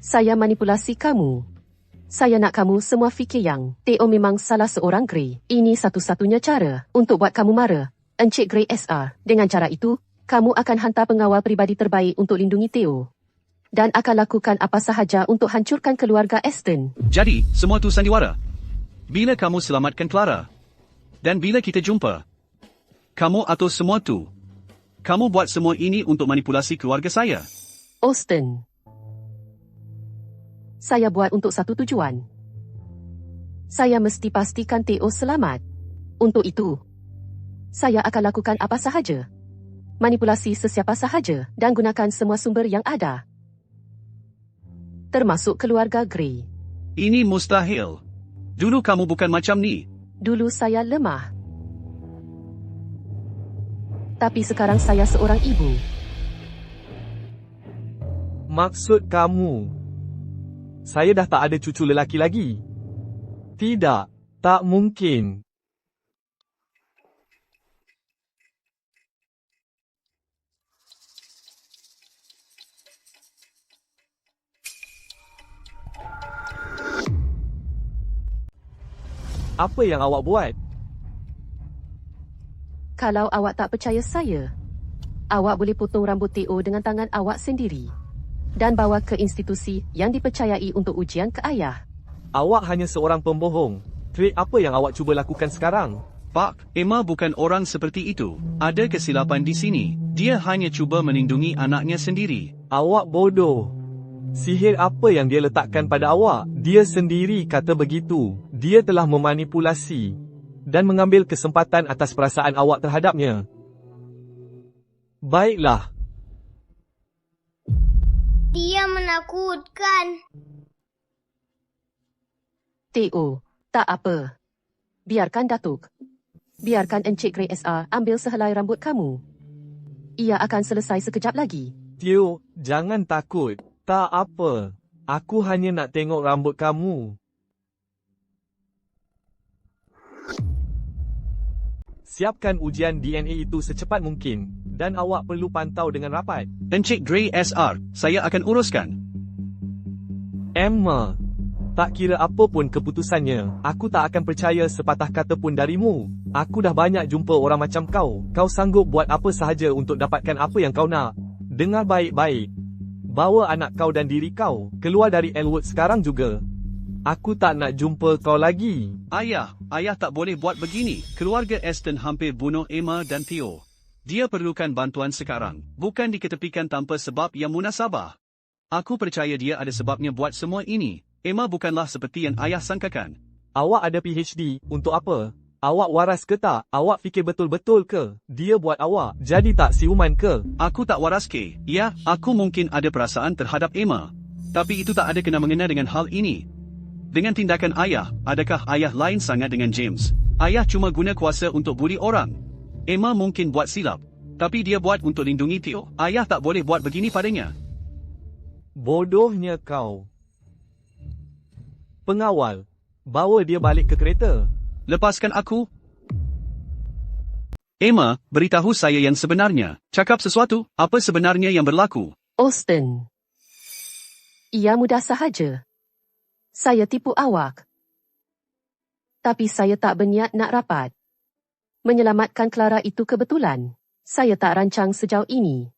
Saya manipulasi kamu. Saya nak kamu semua fikir yang Theo memang salah seorang Gray. Ini satu-satunya cara untuk buat kamu marah, Encik Gray SR. Dengan cara itu, kamu akan hantar pengawal peribadi terbaik untuk lindungi Theo. Dan akan lakukan apa sahaja untuk hancurkan keluarga Aston. Jadi, semua tu sandiwara. Bila kamu selamatkan Clara? Dan bila kita jumpa? Kamu atau semua tu? Kamu buat semua ini untuk manipulasi keluarga saya? Austen. Saya buat untuk satu tujuan. Saya mesti pastikan Theo selamat. Untuk itu, saya akan lakukan apa sahaja. Manipulasi sesiapa sahaja dan gunakan semua sumber yang ada. Termasuk keluarga Gray. Ini mustahil. Dulu kamu bukan macam ni. Dulu saya lemah. Tapi sekarang saya seorang ibu. Maksud kamu, saya dah tak ada cucu lelaki lagi? Tidak, tak mungkin. Apa yang awak buat? Kalau awak tak percaya saya, awak boleh potong rambut Theo dengan tangan awak sendiri dan bawa ke institusi yang dipercayai untuk ujian ke ayah. Awak hanya seorang pembohong. Trik apa yang awak cuba lakukan sekarang? Pak, Emma bukan orang seperti itu. Ada kesilapan di sini. Dia hanya cuba melindungi anaknya sendiri. Awak bodoh. Sihir apa yang dia letakkan pada awak? Dia sendiri kata begitu. Dia telah memanipulasi dan mengambil kesempatan atas perasaan awak terhadapnya. Baiklah. Dia menakutkan. Theo, tak apa. Biarkan Datuk. Biarkan Encik Gray SR ambil sehelai rambut kamu. Ia akan selesai sekejap lagi. Theo, jangan takut. Tak apa. Aku hanya nak tengok rambut kamu. Siapkan ujian DNA itu secepat mungkin. Dan awak perlu pantau dengan rapat. Encik Gray SR, saya akan uruskan. Emma, Tak kira apa pun keputusannya, aku tak akan percaya sepatah kata pun darimu. Aku dah banyak jumpa orang macam kau. Kau sanggup buat apa sahaja untuk dapatkan apa yang kau nak. Dengar baik-baik. Bawa anak kau dan diri kau keluar dari Elwood sekarang juga. Aku tak nak jumpa kau lagi. Ayah tak boleh buat begini. Keluarga Aston hampir bunuh Emma dan Theo. Dia perlukan bantuan sekarang, bukan diketepikan tanpa sebab yang munasabah. Aku percaya dia ada sebabnya buat semua ini. Emma bukanlah seperti yang ayah sangkakan. Awak ada PhD, untuk apa? Awak waras ke tak? Awak fikir betul-betul ke? Dia buat awak jadi tak siuman ke? Aku tak waras ke? Ya, aku mungkin ada perasaan terhadap Emma. Tapi itu tak ada kena-mengena dengan hal ini. Dengan tindakan ayah, adakah ayah lain sangat dengan James? Ayah cuma guna kuasa untuk buli orang. Emma mungkin buat silap, tapi dia buat untuk lindungi Theo. Ayah tak boleh buat begini padanya. Bodohnya kau. Pengawal, bawa dia balik ke kereta. Lepaskan aku. Emma, beritahu saya yang sebenarnya. Cakap sesuatu, apa sebenarnya yang berlaku? Austin. Ia mudah sahaja. Saya tipu awak. Tapi saya tak berniat nak rapat. Menyelamatkan Clara itu kebetulan. Saya tak rancang sejauh ini.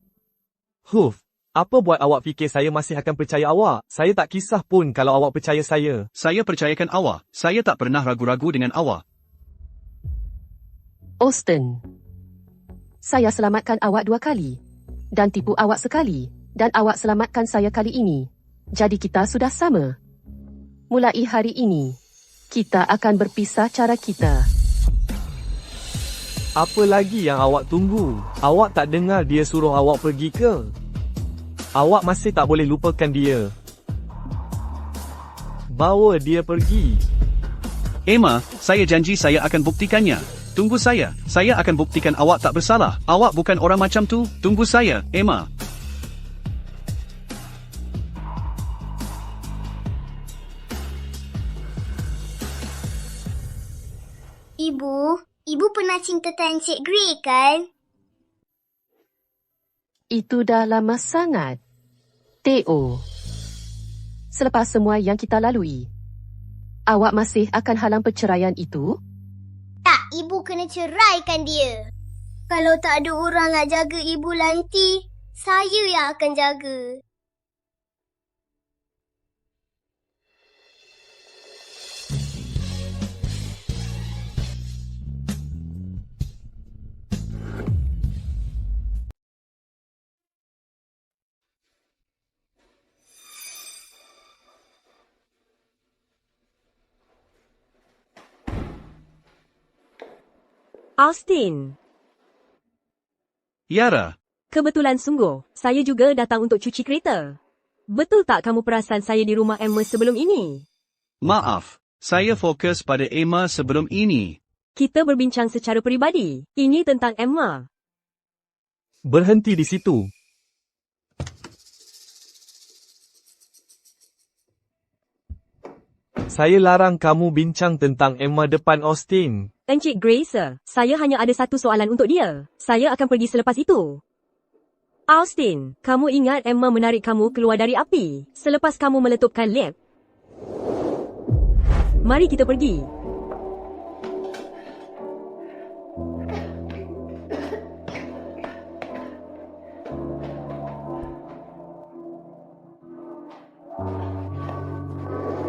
Huf, apa buat awak fikir saya masih akan percaya awak? Saya tak kisah pun kalau awak percaya saya. Saya percayakan awak. Saya tak pernah ragu-ragu dengan awak. Austin. Saya selamatkan awak 2 kali. Dan tipu awak sekali. Dan awak selamatkan saya kali ini. Jadi kita sudah sama. Mulai hari ini, kita akan berpisah cara kita. Apa lagi yang awak tunggu? Awak tak dengar dia suruh awak pergi ke? Awak masih tak boleh lupakan dia. Bawa dia pergi. Emma, saya janji saya akan buktikannya. Tunggu saya akan buktikan awak tak bersalah. Awak bukan orang macam tu. Tunggu saya, Emma. Ibu pernah cinta Encik Grey kan? Itu dah lama sangat. Theo. Selepas semua yang kita lalui, awak masih akan halang perceraian itu? Tak, ibu kena ceraikan dia. Kalau tak ada orang nak jaga ibu nanti, saya yang akan jaga. Austin. Yara, Kebetulan sungguh, saya juga datang untuk cuci kereta. Betul tak kamu perasan saya di rumah Emma sebelum ini? maaf. Saya fokus pada Emma sebelum ini. Kita berbincang secara peribadi. Ini tentang Emma. Berhenti di situ. Saya larang kamu bincang tentang Emma depan Austin. Encik Grey, sir. Saya hanya ada satu soalan untuk dia. Saya akan pergi selepas itu. Austin, kamu ingat Emma menarik kamu keluar dari api selepas kamu meletupkan lab? Mari kita pergi.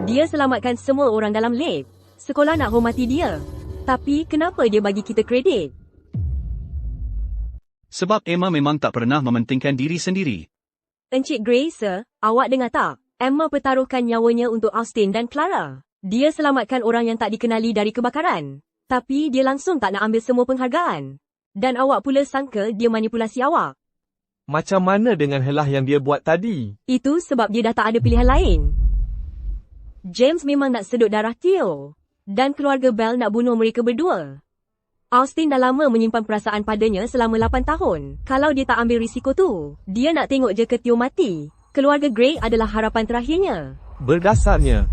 Dia selamatkan semua orang dalam lab. Sekolah nak hormati dia. Tapi kenapa dia bagi kita kredit? Sebab Emma memang tak pernah mementingkan diri sendiri. Encik Grey, sir, awak dengar tak? Emma pertaruhkan nyawanya untuk Austin dan Clara. Dia selamatkan orang yang tak dikenali dari kebakaran. Tapi dia langsung tak nak ambil semua penghargaan. Dan awak pula sangka dia manipulasi awak. Macam mana dengan helah yang dia buat tadi? Itu sebab dia dah tak ada pilihan lain. James memang nak sedut darah Theo. Dan keluarga Bell nak bunuh mereka berdua. Austin dah lama menyimpan perasaan padanya selama 8 tahun. Kalau dia tak ambil risiko tu, dia nak tengok je ke Theo mati. Keluarga Grey adalah harapan terakhirnya. Berdasarnya,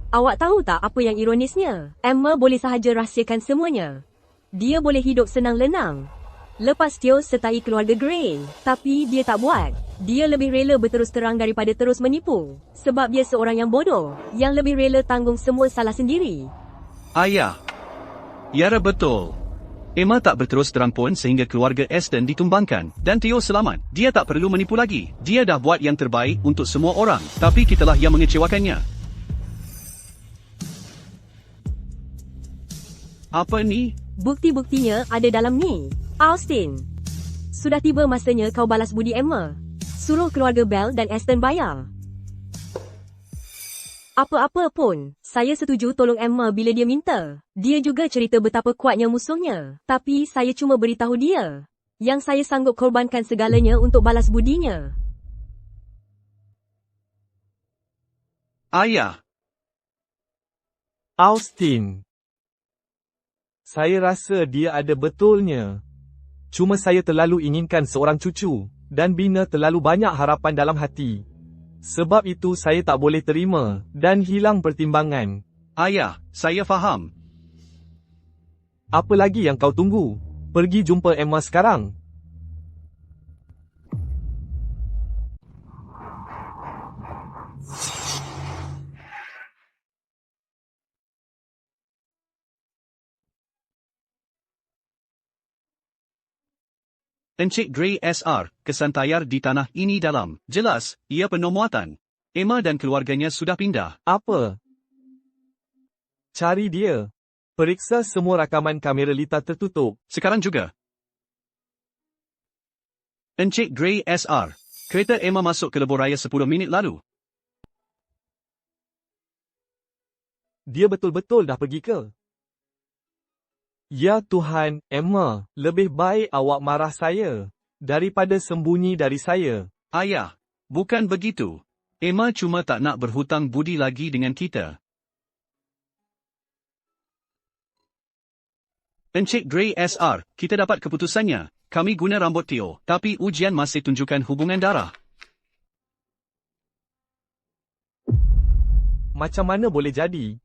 Awak tahu tak apa yang ironisnya? Emma boleh sahaja rahsiakan semuanya. Dia boleh hidup senang lenang. Lepas Teo sertai keluarga Gray, tapi dia tak buat. Dia lebih rela berterus terang daripada terus menipu. Sebab dia seorang yang bodoh, yang lebih rela tanggung semua salah sendiri. Ayah. Yara betul. Emma tak berterus terang pun sehingga keluarga Aston ditumbangkan dan Theo selamat. Dia tak perlu menipu lagi. Dia dah buat yang terbaik untuk semua orang, tapi kitalah yang mengecewakannya. Apa ni? Bukti-buktinya ada dalam ni. Austin, sudah tiba masanya kau balas budi Emma. Suruh keluarga Bell dan Aston bayar. Apa-apa pun, saya setuju tolong Emma bila dia minta. Dia juga cerita betapa kuatnya musuhnya. Tapi saya cuma beritahu dia yang saya sanggup korbankan segalanya untuk balas budinya. Ayah. Austin. Saya rasa dia ada betulnya. Cuma saya terlalu inginkan seorang cucu, dan bina terlalu banyak harapan dalam hati. Sebab itu saya tak boleh terima, dan hilang pertimbangan. Ayah, saya faham. Apa lagi yang kau tunggu? Pergi jumpa Emma sekarang. Encik Gray SR, kesan tayar di tanah ini dalam. Jelas, ia penuh muatan. Emma dan keluarganya sudah pindah. Apa? Cari dia. Periksa semua rakaman kamera litar tertutup. Sekarang juga. Encik Gray SR, kereta Emma masuk ke lebuh raya 10 minit lalu. Dia betul-betul dah pergi ke? Ya Tuhan, Emma, lebih baik awak marah saya daripada sembunyi dari saya. Ayah, bukan begitu. Emma cuma tak nak berhutang budi lagi dengan kita. Encik Gray SR, kita dapat keputusannya. Kami guna rambut Theo, tapi ujian masih tunjukkan hubungan darah. Macam mana boleh jadi?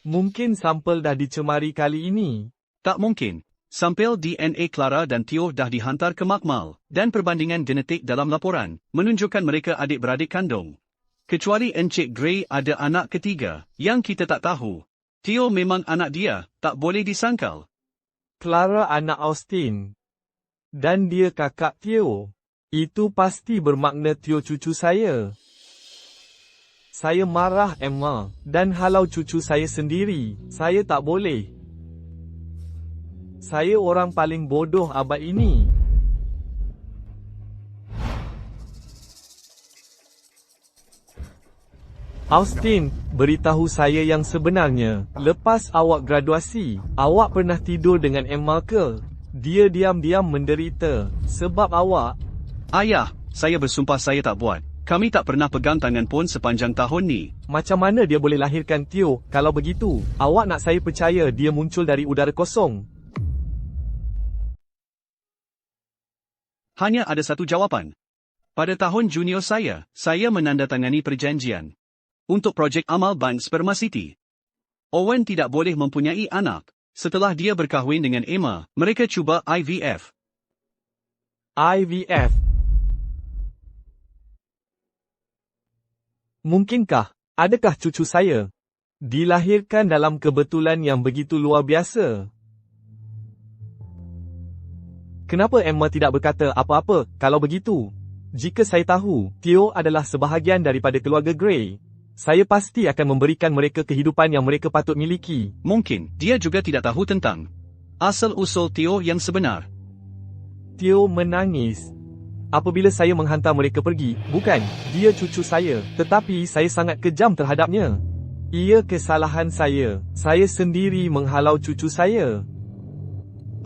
Mungkin sampel dah dicemari kali ini. Tak mungkin. Sampel DNA Clara dan Theo dah dihantar ke makmal, dan perbandingan genetik dalam laporan menunjukkan mereka adik-beradik kandung. Kecuali Encik Gray ada anak ketiga, yang kita tak tahu. Theo memang anak dia, tak boleh disangkal. Clara anak Austin. Dan dia kakak Theo. Itu pasti bermakna Theo cucu saya. Saya marah Emma, dan halau cucu saya sendiri. Saya tak boleh. Saya orang paling bodoh abad ini. Austin, beritahu saya yang sebenarnya. Lepas awak graduasi, awak pernah tidur dengan Emma ke? Dia diam-diam menderita. Sebab awak... Ayah, saya bersumpah saya tak buat. Kami tak pernah pegang tangan pun sepanjang tahun ni. Macam mana dia boleh lahirkan Theo? Kalau begitu, awak nak saya percaya dia muncul dari udara kosong? Hanya ada satu jawapan. Pada tahun junior saya menandatangani perjanjian untuk projek amal bank Sperma City. Owen tidak boleh mempunyai anak. Setelah dia berkahwin dengan Emma, mereka cuba IVF. IVF? Mungkinkah, adakah cucu saya dilahirkan dalam kebetulan yang begitu luar biasa? Kenapa Emma tidak berkata apa-apa kalau begitu? Jika saya tahu, Theo adalah sebahagian daripada keluarga Gray, saya pasti akan memberikan mereka kehidupan yang mereka patut miliki. Mungkin, dia juga tidak tahu tentang asal-usul Theo yang sebenar. Theo menangis apabila saya menghantar mereka pergi. Bukan, dia cucu saya, tetapi saya sangat kejam terhadapnya. Ia kesalahan saya. Saya sendiri menghalau cucu saya.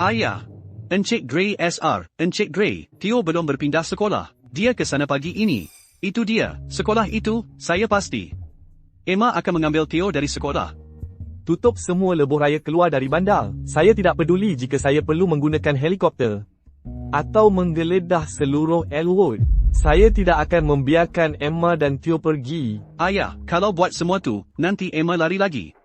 Ayah, Encik Gray SR, Encik Gray, Theo belum berpindah sekolah. Dia ke sana pagi ini. Itu dia, sekolah itu, saya pasti. Emma akan mengambil Theo dari sekolah. Tutup semua lebuh raya keluar dari bandar. Saya tidak peduli jika saya perlu menggunakan helikopter atau menggeledah seluruh Elwood. Saya tidak akan membiarkan Emma dan Theo pergi. Ayah, kalau buat semua tu, nanti Emma lari lagi.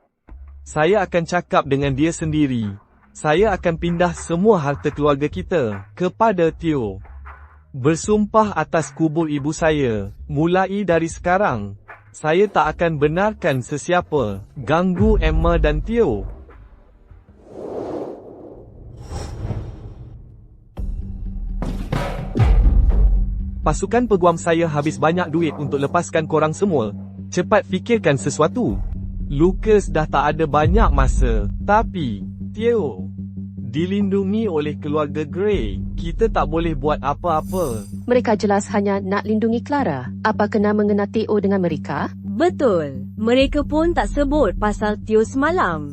Saya akan cakap dengan dia sendiri. Saya akan pindah semua harta keluarga kita kepada Teo. Bersumpah atas kubur ibu saya, mulai dari sekarang, saya tak akan benarkan sesiapa ganggu Emma dan Teo. Pasukan peguam saya habis banyak duit untuk lepaskan korang semua. Cepat fikirkan sesuatu. Lucas dah tak ada banyak masa. Tapi, Teo dilindungi oleh keluarga Gray. Kita tak boleh buat apa-apa. Mereka jelas hanya nak lindungi Clara. Apa kena mengena Teo dengan mereka? Betul. Mereka pun tak sebut pasal Teo semalam.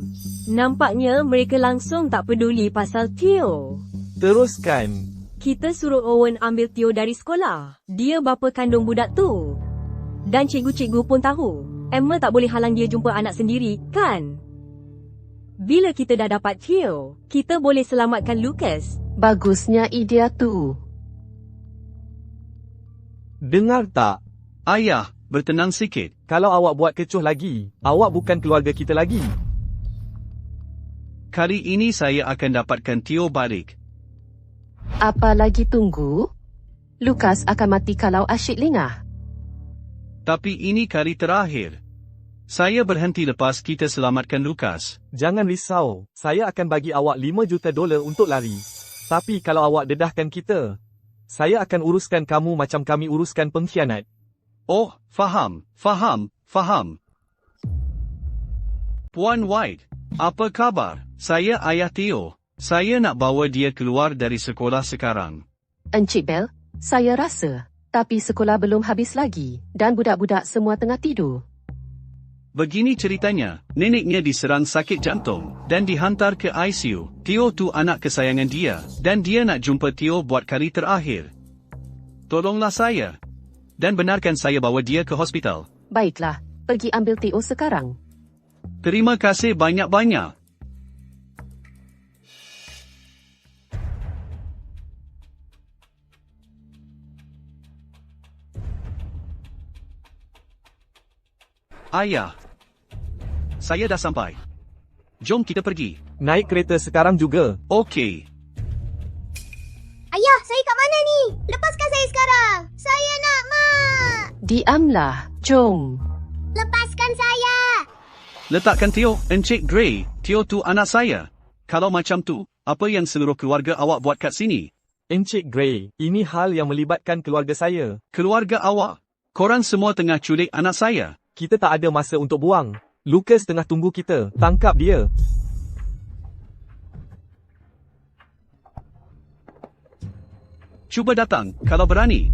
Nampaknya mereka langsung tak peduli pasal Teo. Teruskan. Kita suruh Owen ambil Teo dari sekolah. Dia bapa kandung budak tu. Dan cikgu-cikgu pun tahu. Emma tak boleh halang dia jumpa anak sendiri, kan? Bila kita dah dapat Teo, kita boleh selamatkan Lucas. Bagusnya idea tu. Dengar tak? Ayah, bertenang sikit. Kalau awak buat kecoh lagi, awak bukan keluarga kita lagi. Kali ini saya akan dapatkan Teo balik. Apa lagi tunggu? Lucas akan mati kalau asyik lengah. Tapi ini kali terakhir. Saya berhenti lepas kita selamatkan Lucas. Jangan risau, saya akan bagi awak $5 juta untuk lari. Tapi kalau awak dedahkan kita, saya akan uruskan kamu macam kami uruskan pengkhianat. Oh, faham. Puan White, apa khabar? Saya ayah Teo. Saya nak bawa dia keluar dari sekolah sekarang. Encik Bell, saya rasa. Tapi sekolah belum habis lagi. Dan budak-budak semua tengah tidur. Begini ceritanya, neneknya diserang sakit jantung dan dihantar ke ICU. Teo tu anak kesayangan dia dan dia nak jumpa Teo buat kali terakhir. Tolonglah saya. Dan benarkan saya bawa dia ke hospital. Baiklah, pergi ambil Teo sekarang. Terima kasih banyak-banyak. Ayah, saya dah sampai. Jom kita pergi. Naik kereta sekarang juga. Okey. Ayah, saya kat mana ni? Lepaskan saya sekarang. Saya nak mak. Diamlah, jom. Lepaskan saya. Letakkan Teo, Encik Gray. Teo tu anak saya. Kalau macam tu, apa yang seluruh keluarga awak buat kat sini? Encik Gray, ini hal yang melibatkan keluarga saya. Keluarga awak? Korang semua tengah culik anak saya. Kita tak ada masa untuk buang. Lucas tengah tunggu kita. Tangkap dia. Cuba datang, kalau berani.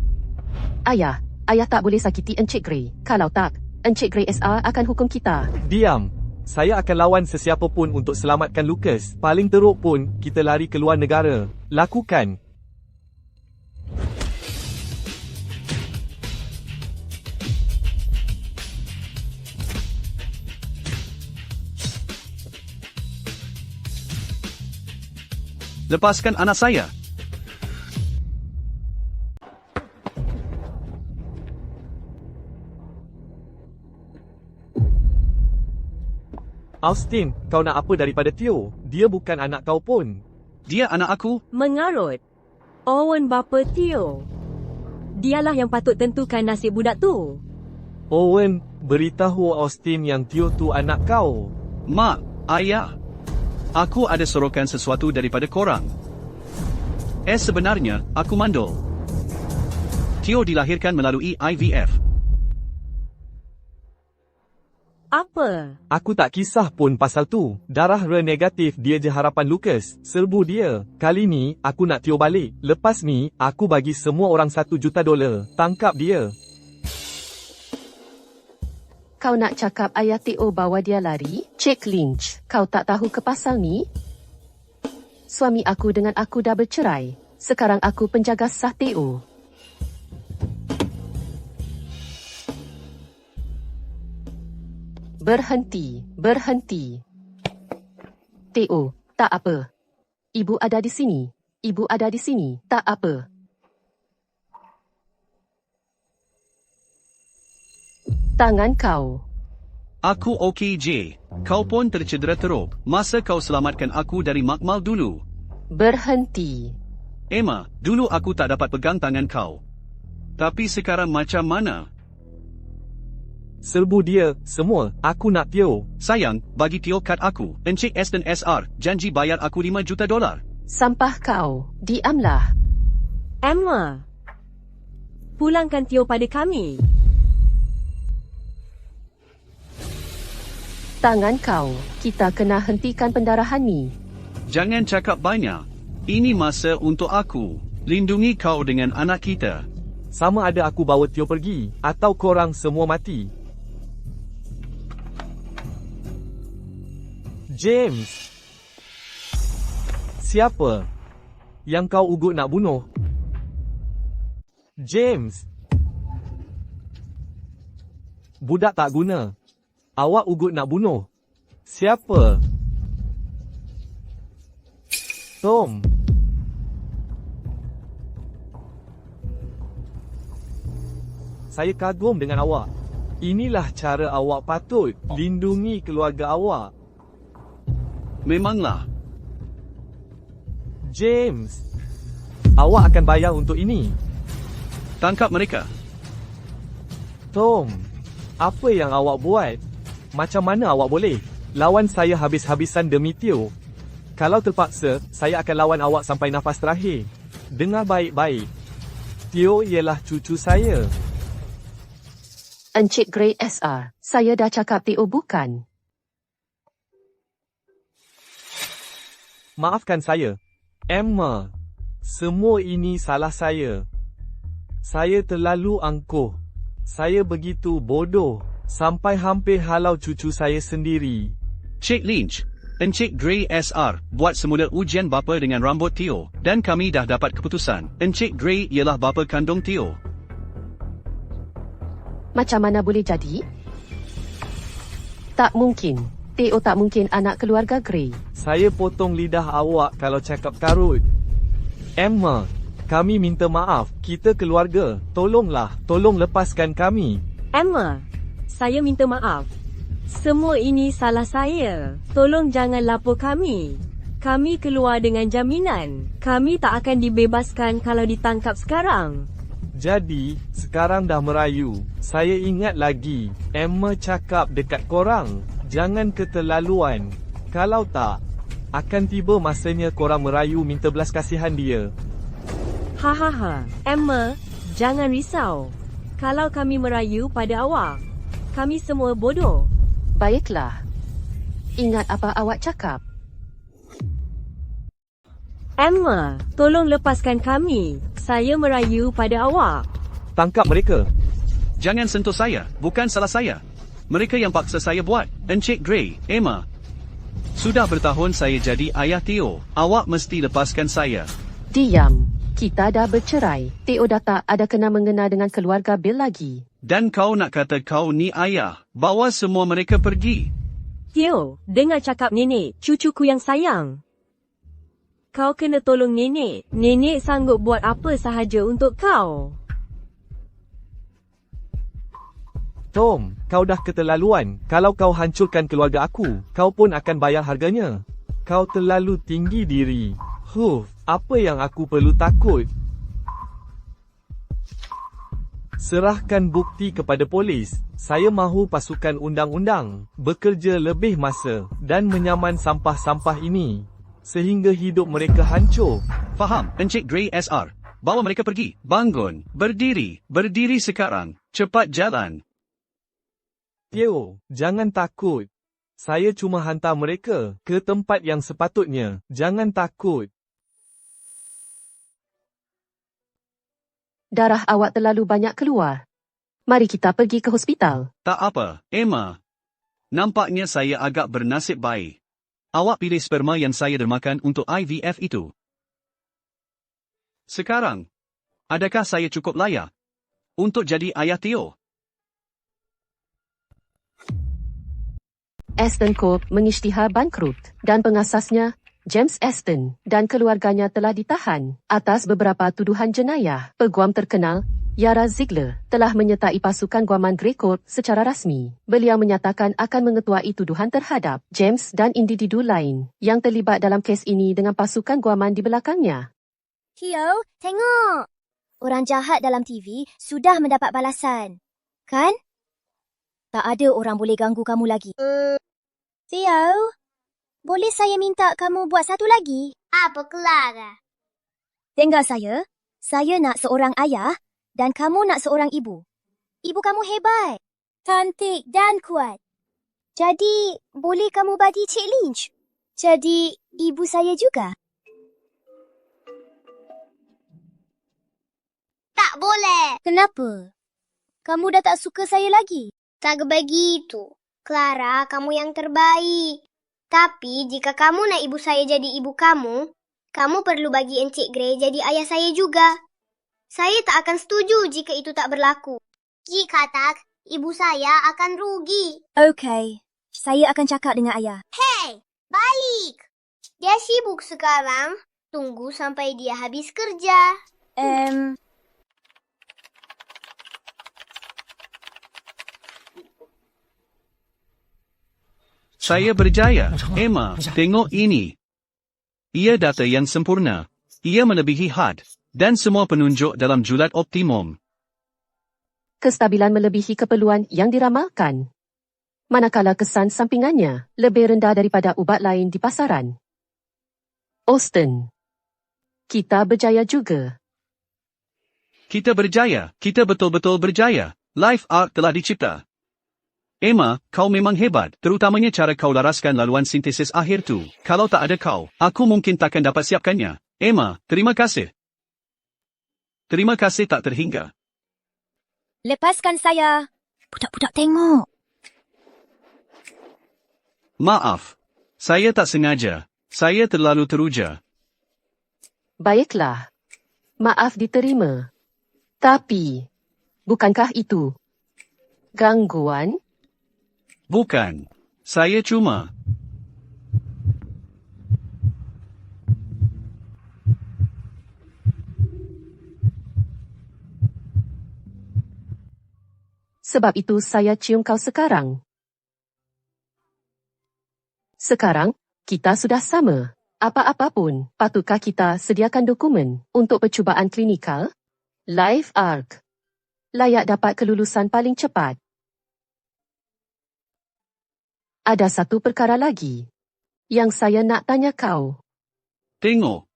Ayah tak boleh sakiti Encik Gray. Kalau tak, Encik Gray SR akan hukum kita. Diam. Saya akan lawan sesiapa pun untuk selamatkan Lucas. Paling teruk pun, kita lari keluar negara. Lakukan. Lepaskan anak saya. Austin, kau nak apa daripada Teo? Dia bukan anak kau pun. Dia anak aku. Mengarut. Owen bapa Teo. Dialah yang patut tentukan nasib budak tu. Owen, beritahu Austin yang Teo tu anak kau. Mak, ayah. Aku ada sorokan sesuatu daripada korang. Sebenarnya, aku mandul. Teo dilahirkan melalui IVF. Apa? Aku tak kisah pun pasal tu. Darah Re negatif dia je harapan Lucas. Serbu dia. Kali ni, aku nak Teo balik. Lepas ni, aku bagi semua orang $1 juta. Tangkap dia. Kau nak cakap ayah Teo bawa dia lari? Cik Lynch, kau tak tahu ke pasal ni? Suami aku dengan aku dah bercerai. Sekarang aku penjaga sah Teo. Berhenti. Teo, tak apa. Ibu ada di sini. Tak apa. Tangan kau. Aku okey J. Kau pun tercedera teruk. Masa kau selamatkan aku dari makmal dulu. Berhenti. Emma, dulu aku tak dapat pegang tangan kau. Tapi sekarang macam mana? Serbu dia, semua. Aku nak Tio. Sayang, bagi Tio kad aku. Encik Aston SR, janji bayar aku $5 juta. Sampah kau. Diamlah. Emma, pulangkan Tio pada kami. Tangan kau. Kita kena hentikan pendarahan ni. Jangan cakap banyak. Ini masa untuk aku. Lindungi kau dengan anak kita. Sama ada aku bawa Tio pergi, atau korang semua mati. James. Siapa yang kau ugut nak bunuh? James. Budak tak guna. Awak ugut nak bunuh. Siapa? Tom. Saya kagum dengan awak. Inilah cara awak patut lindungi keluarga awak. Memanglah. James. Awak akan bayar untuk ini. Tangkap mereka. Tom. Apa yang awak buat? Macam mana awak boleh lawan saya habis-habisan demi Tio? Kalau terpaksa, saya akan lawan awak sampai nafas terakhir. Dengar baik-baik. Tio ialah cucu saya. Encik Grey SR, saya dah cakap Tio bukan. Maafkan saya. Emma. Semua ini salah saya. Saya terlalu angkuh. Saya begitu bodoh. Sampai hampir halau cucu saya sendiri. Cik Lynch, Encik Grey SR buat semula ujian bapa dengan rambut Tio, dan kami dah dapat keputusan. Encik Grey ialah bapa kandung Tio. Macam mana boleh jadi? Tak mungkin. Tio tak mungkin anak keluarga Grey. Saya potong lidah awak kalau cakap karut. Emma, kami minta maaf. Kita keluarga. Tolonglah. Tolong lepaskan kami. Emma, saya minta maaf. Semua ini salah saya. Tolong jangan lapor kami. Kami keluar dengan jaminan. Kami tak akan dibebaskan kalau ditangkap sekarang. Jadi, sekarang dah merayu. Saya ingat lagi. Emma cakap dekat korang. Jangan keterlaluan. Kalau tak, akan tiba masanya korang merayu minta belas kasihan dia. Hahaha. Emma, jangan risau. Kalau kami merayu pada awak, kami semua bodoh. Baiklah. Ingat apa awak cakap. Emma, tolong lepaskan kami. Saya merayu pada awak. Tangkap mereka. Jangan sentuh saya, bukan salah saya. Mereka yang paksa saya buat. Encik Grey, Emma. Sudah bertahun saya jadi ayah Tio. Awak mesti lepaskan saya. Diam. Kita dah bercerai. Tio dah tak ada kena mengena dengan keluarga Bill lagi. Dan kau nak kata kau ni ayah. Bawa semua mereka pergi. Tio, dengar cakap nenek, cucuku yang sayang. Kau kena tolong nenek. Nenek sanggup buat apa sahaja untuk kau. Tom, kau dah keterlaluan. Kalau kau hancurkan keluarga aku, kau pun akan bayar harganya. Kau terlalu tinggi diri. Apa yang aku perlu takut? Serahkan bukti kepada polis. Saya mahu pasukan undang-undang bekerja lebih masa dan menyaman sampah-sampah ini sehingga hidup mereka hancur. Faham, Encik Grey SR. Bawa mereka pergi. Bangun. Berdiri. Berdiri sekarang. Cepat jalan. Tio, jangan takut. Saya cuma hantar mereka ke tempat yang sepatutnya. Jangan takut. Darah awak terlalu banyak keluar. Mari kita pergi ke hospital. Tak apa, Emma. Nampaknya saya agak bernasib baik. Awak pilih sperma yang saya dermakan untuk IVF itu. Sekarang, adakah saya cukup layak untuk jadi ayah Tio? Aston Corp mengisytihar bangkrut dan pengasasnya, James Aston dan keluarganya telah ditahan atas beberapa tuduhan jenayah. Peguam terkenal, Yara Ziegler telah menyertai pasukan Guaman Grey Corps secara rasmi. Beliau menyatakan akan mengetuai tuduhan terhadap James dan individu lain yang terlibat dalam kes ini dengan pasukan Guaman di belakangnya. Tio, tengok. Orang jahat dalam TV sudah mendapat balasan. Kan? Tak ada orang boleh ganggu kamu lagi. Tio, boleh saya minta kamu buat satu lagi? Apa, Clara? Dengar saya nak seorang ayah dan kamu nak seorang ibu. Ibu kamu hebat, cantik dan kuat. Jadi, boleh kamu bagi Cik Lynch jadi ibu saya juga? Tak boleh. Kenapa? Kamu dah tak suka saya lagi? Tak begitu. Clara, kamu yang terbaik. Tapi, jika kamu nak ibu saya jadi ibu kamu perlu bagi Encik Grey jadi ayah saya juga. Saya tak akan setuju jika itu tak berlaku. Jika tak, ibu saya akan rugi. Okey, saya akan cakap dengan ayah. Hei, balik. Dia sibuk sekarang. Tunggu sampai dia habis kerja. Saya berjaya. Emma, tengok ini. Ia data yang sempurna. Ia melebihi had. Dan semua penunjuk dalam julat optimum. Kestabilan melebihi keperluan yang diramalkan. Manakala kesan sampingannya lebih rendah daripada ubat lain di pasaran. Austin. Kita berjaya juga. Kita berjaya. Kita betul-betul berjaya. Life Arc telah dicipta. Emma, kau memang hebat, terutamanya cara kau laraskan laluan sintesis akhir tu. Kalau tak ada kau, aku mungkin takkan dapat siapkannya. Emma, terima kasih. Terima kasih tak terhingga. Lepaskan saya. Budak-budak tengok. Maaf. Saya tak sengaja. Saya terlalu teruja. Baiklah. Maaf diterima. Tapi, bukankah itu gangguan? Bukan. Saya cuma... Sebab itu saya cium kau sekarang. Sekarang, kita sudah sama. Apa-apapun, patutkah kita sediakan dokumen untuk percubaan klinikal? Life Arc. Layak dapat kelulusan paling cepat. Ada satu perkara lagi yang saya nak tanya kau. Tengok.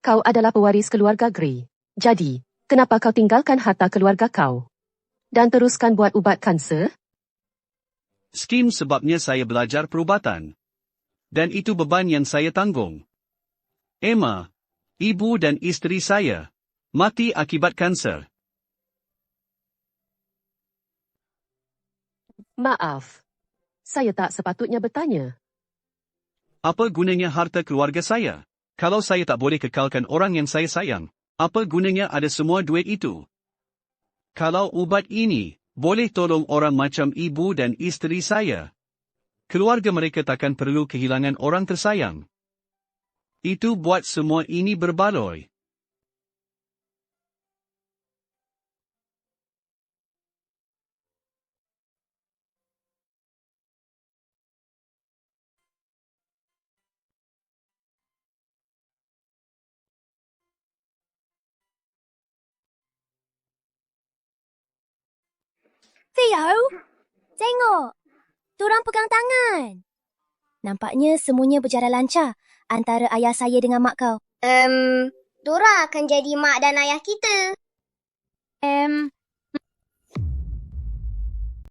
Kau adalah pewaris keluarga Grey. Jadi, kenapa kau tinggalkan harta keluarga kau dan teruskan buat ubat kanser? Skim sebabnya saya belajar perubatan. Dan itu beban yang saya tanggung. Emma, ibu dan isteri saya, mati akibat kanser. Maaf, saya tak sepatutnya bertanya. Apa gunanya harta keluarga saya? Kalau saya tak boleh kekalkan orang yang saya sayang, apa gunanya ada semua duit itu? Kalau ubat ini boleh tolong orang macam ibu dan isteri saya, keluarga mereka takkan perlu kehilangan orang tersayang. Itu buat semua ini berbaloi. Theo, tengok. Diorang pegang tangan. Nampaknya semuanya berjalan lancar antara ayah saya dengan mak kau. Dora akan jadi mak dan ayah kita.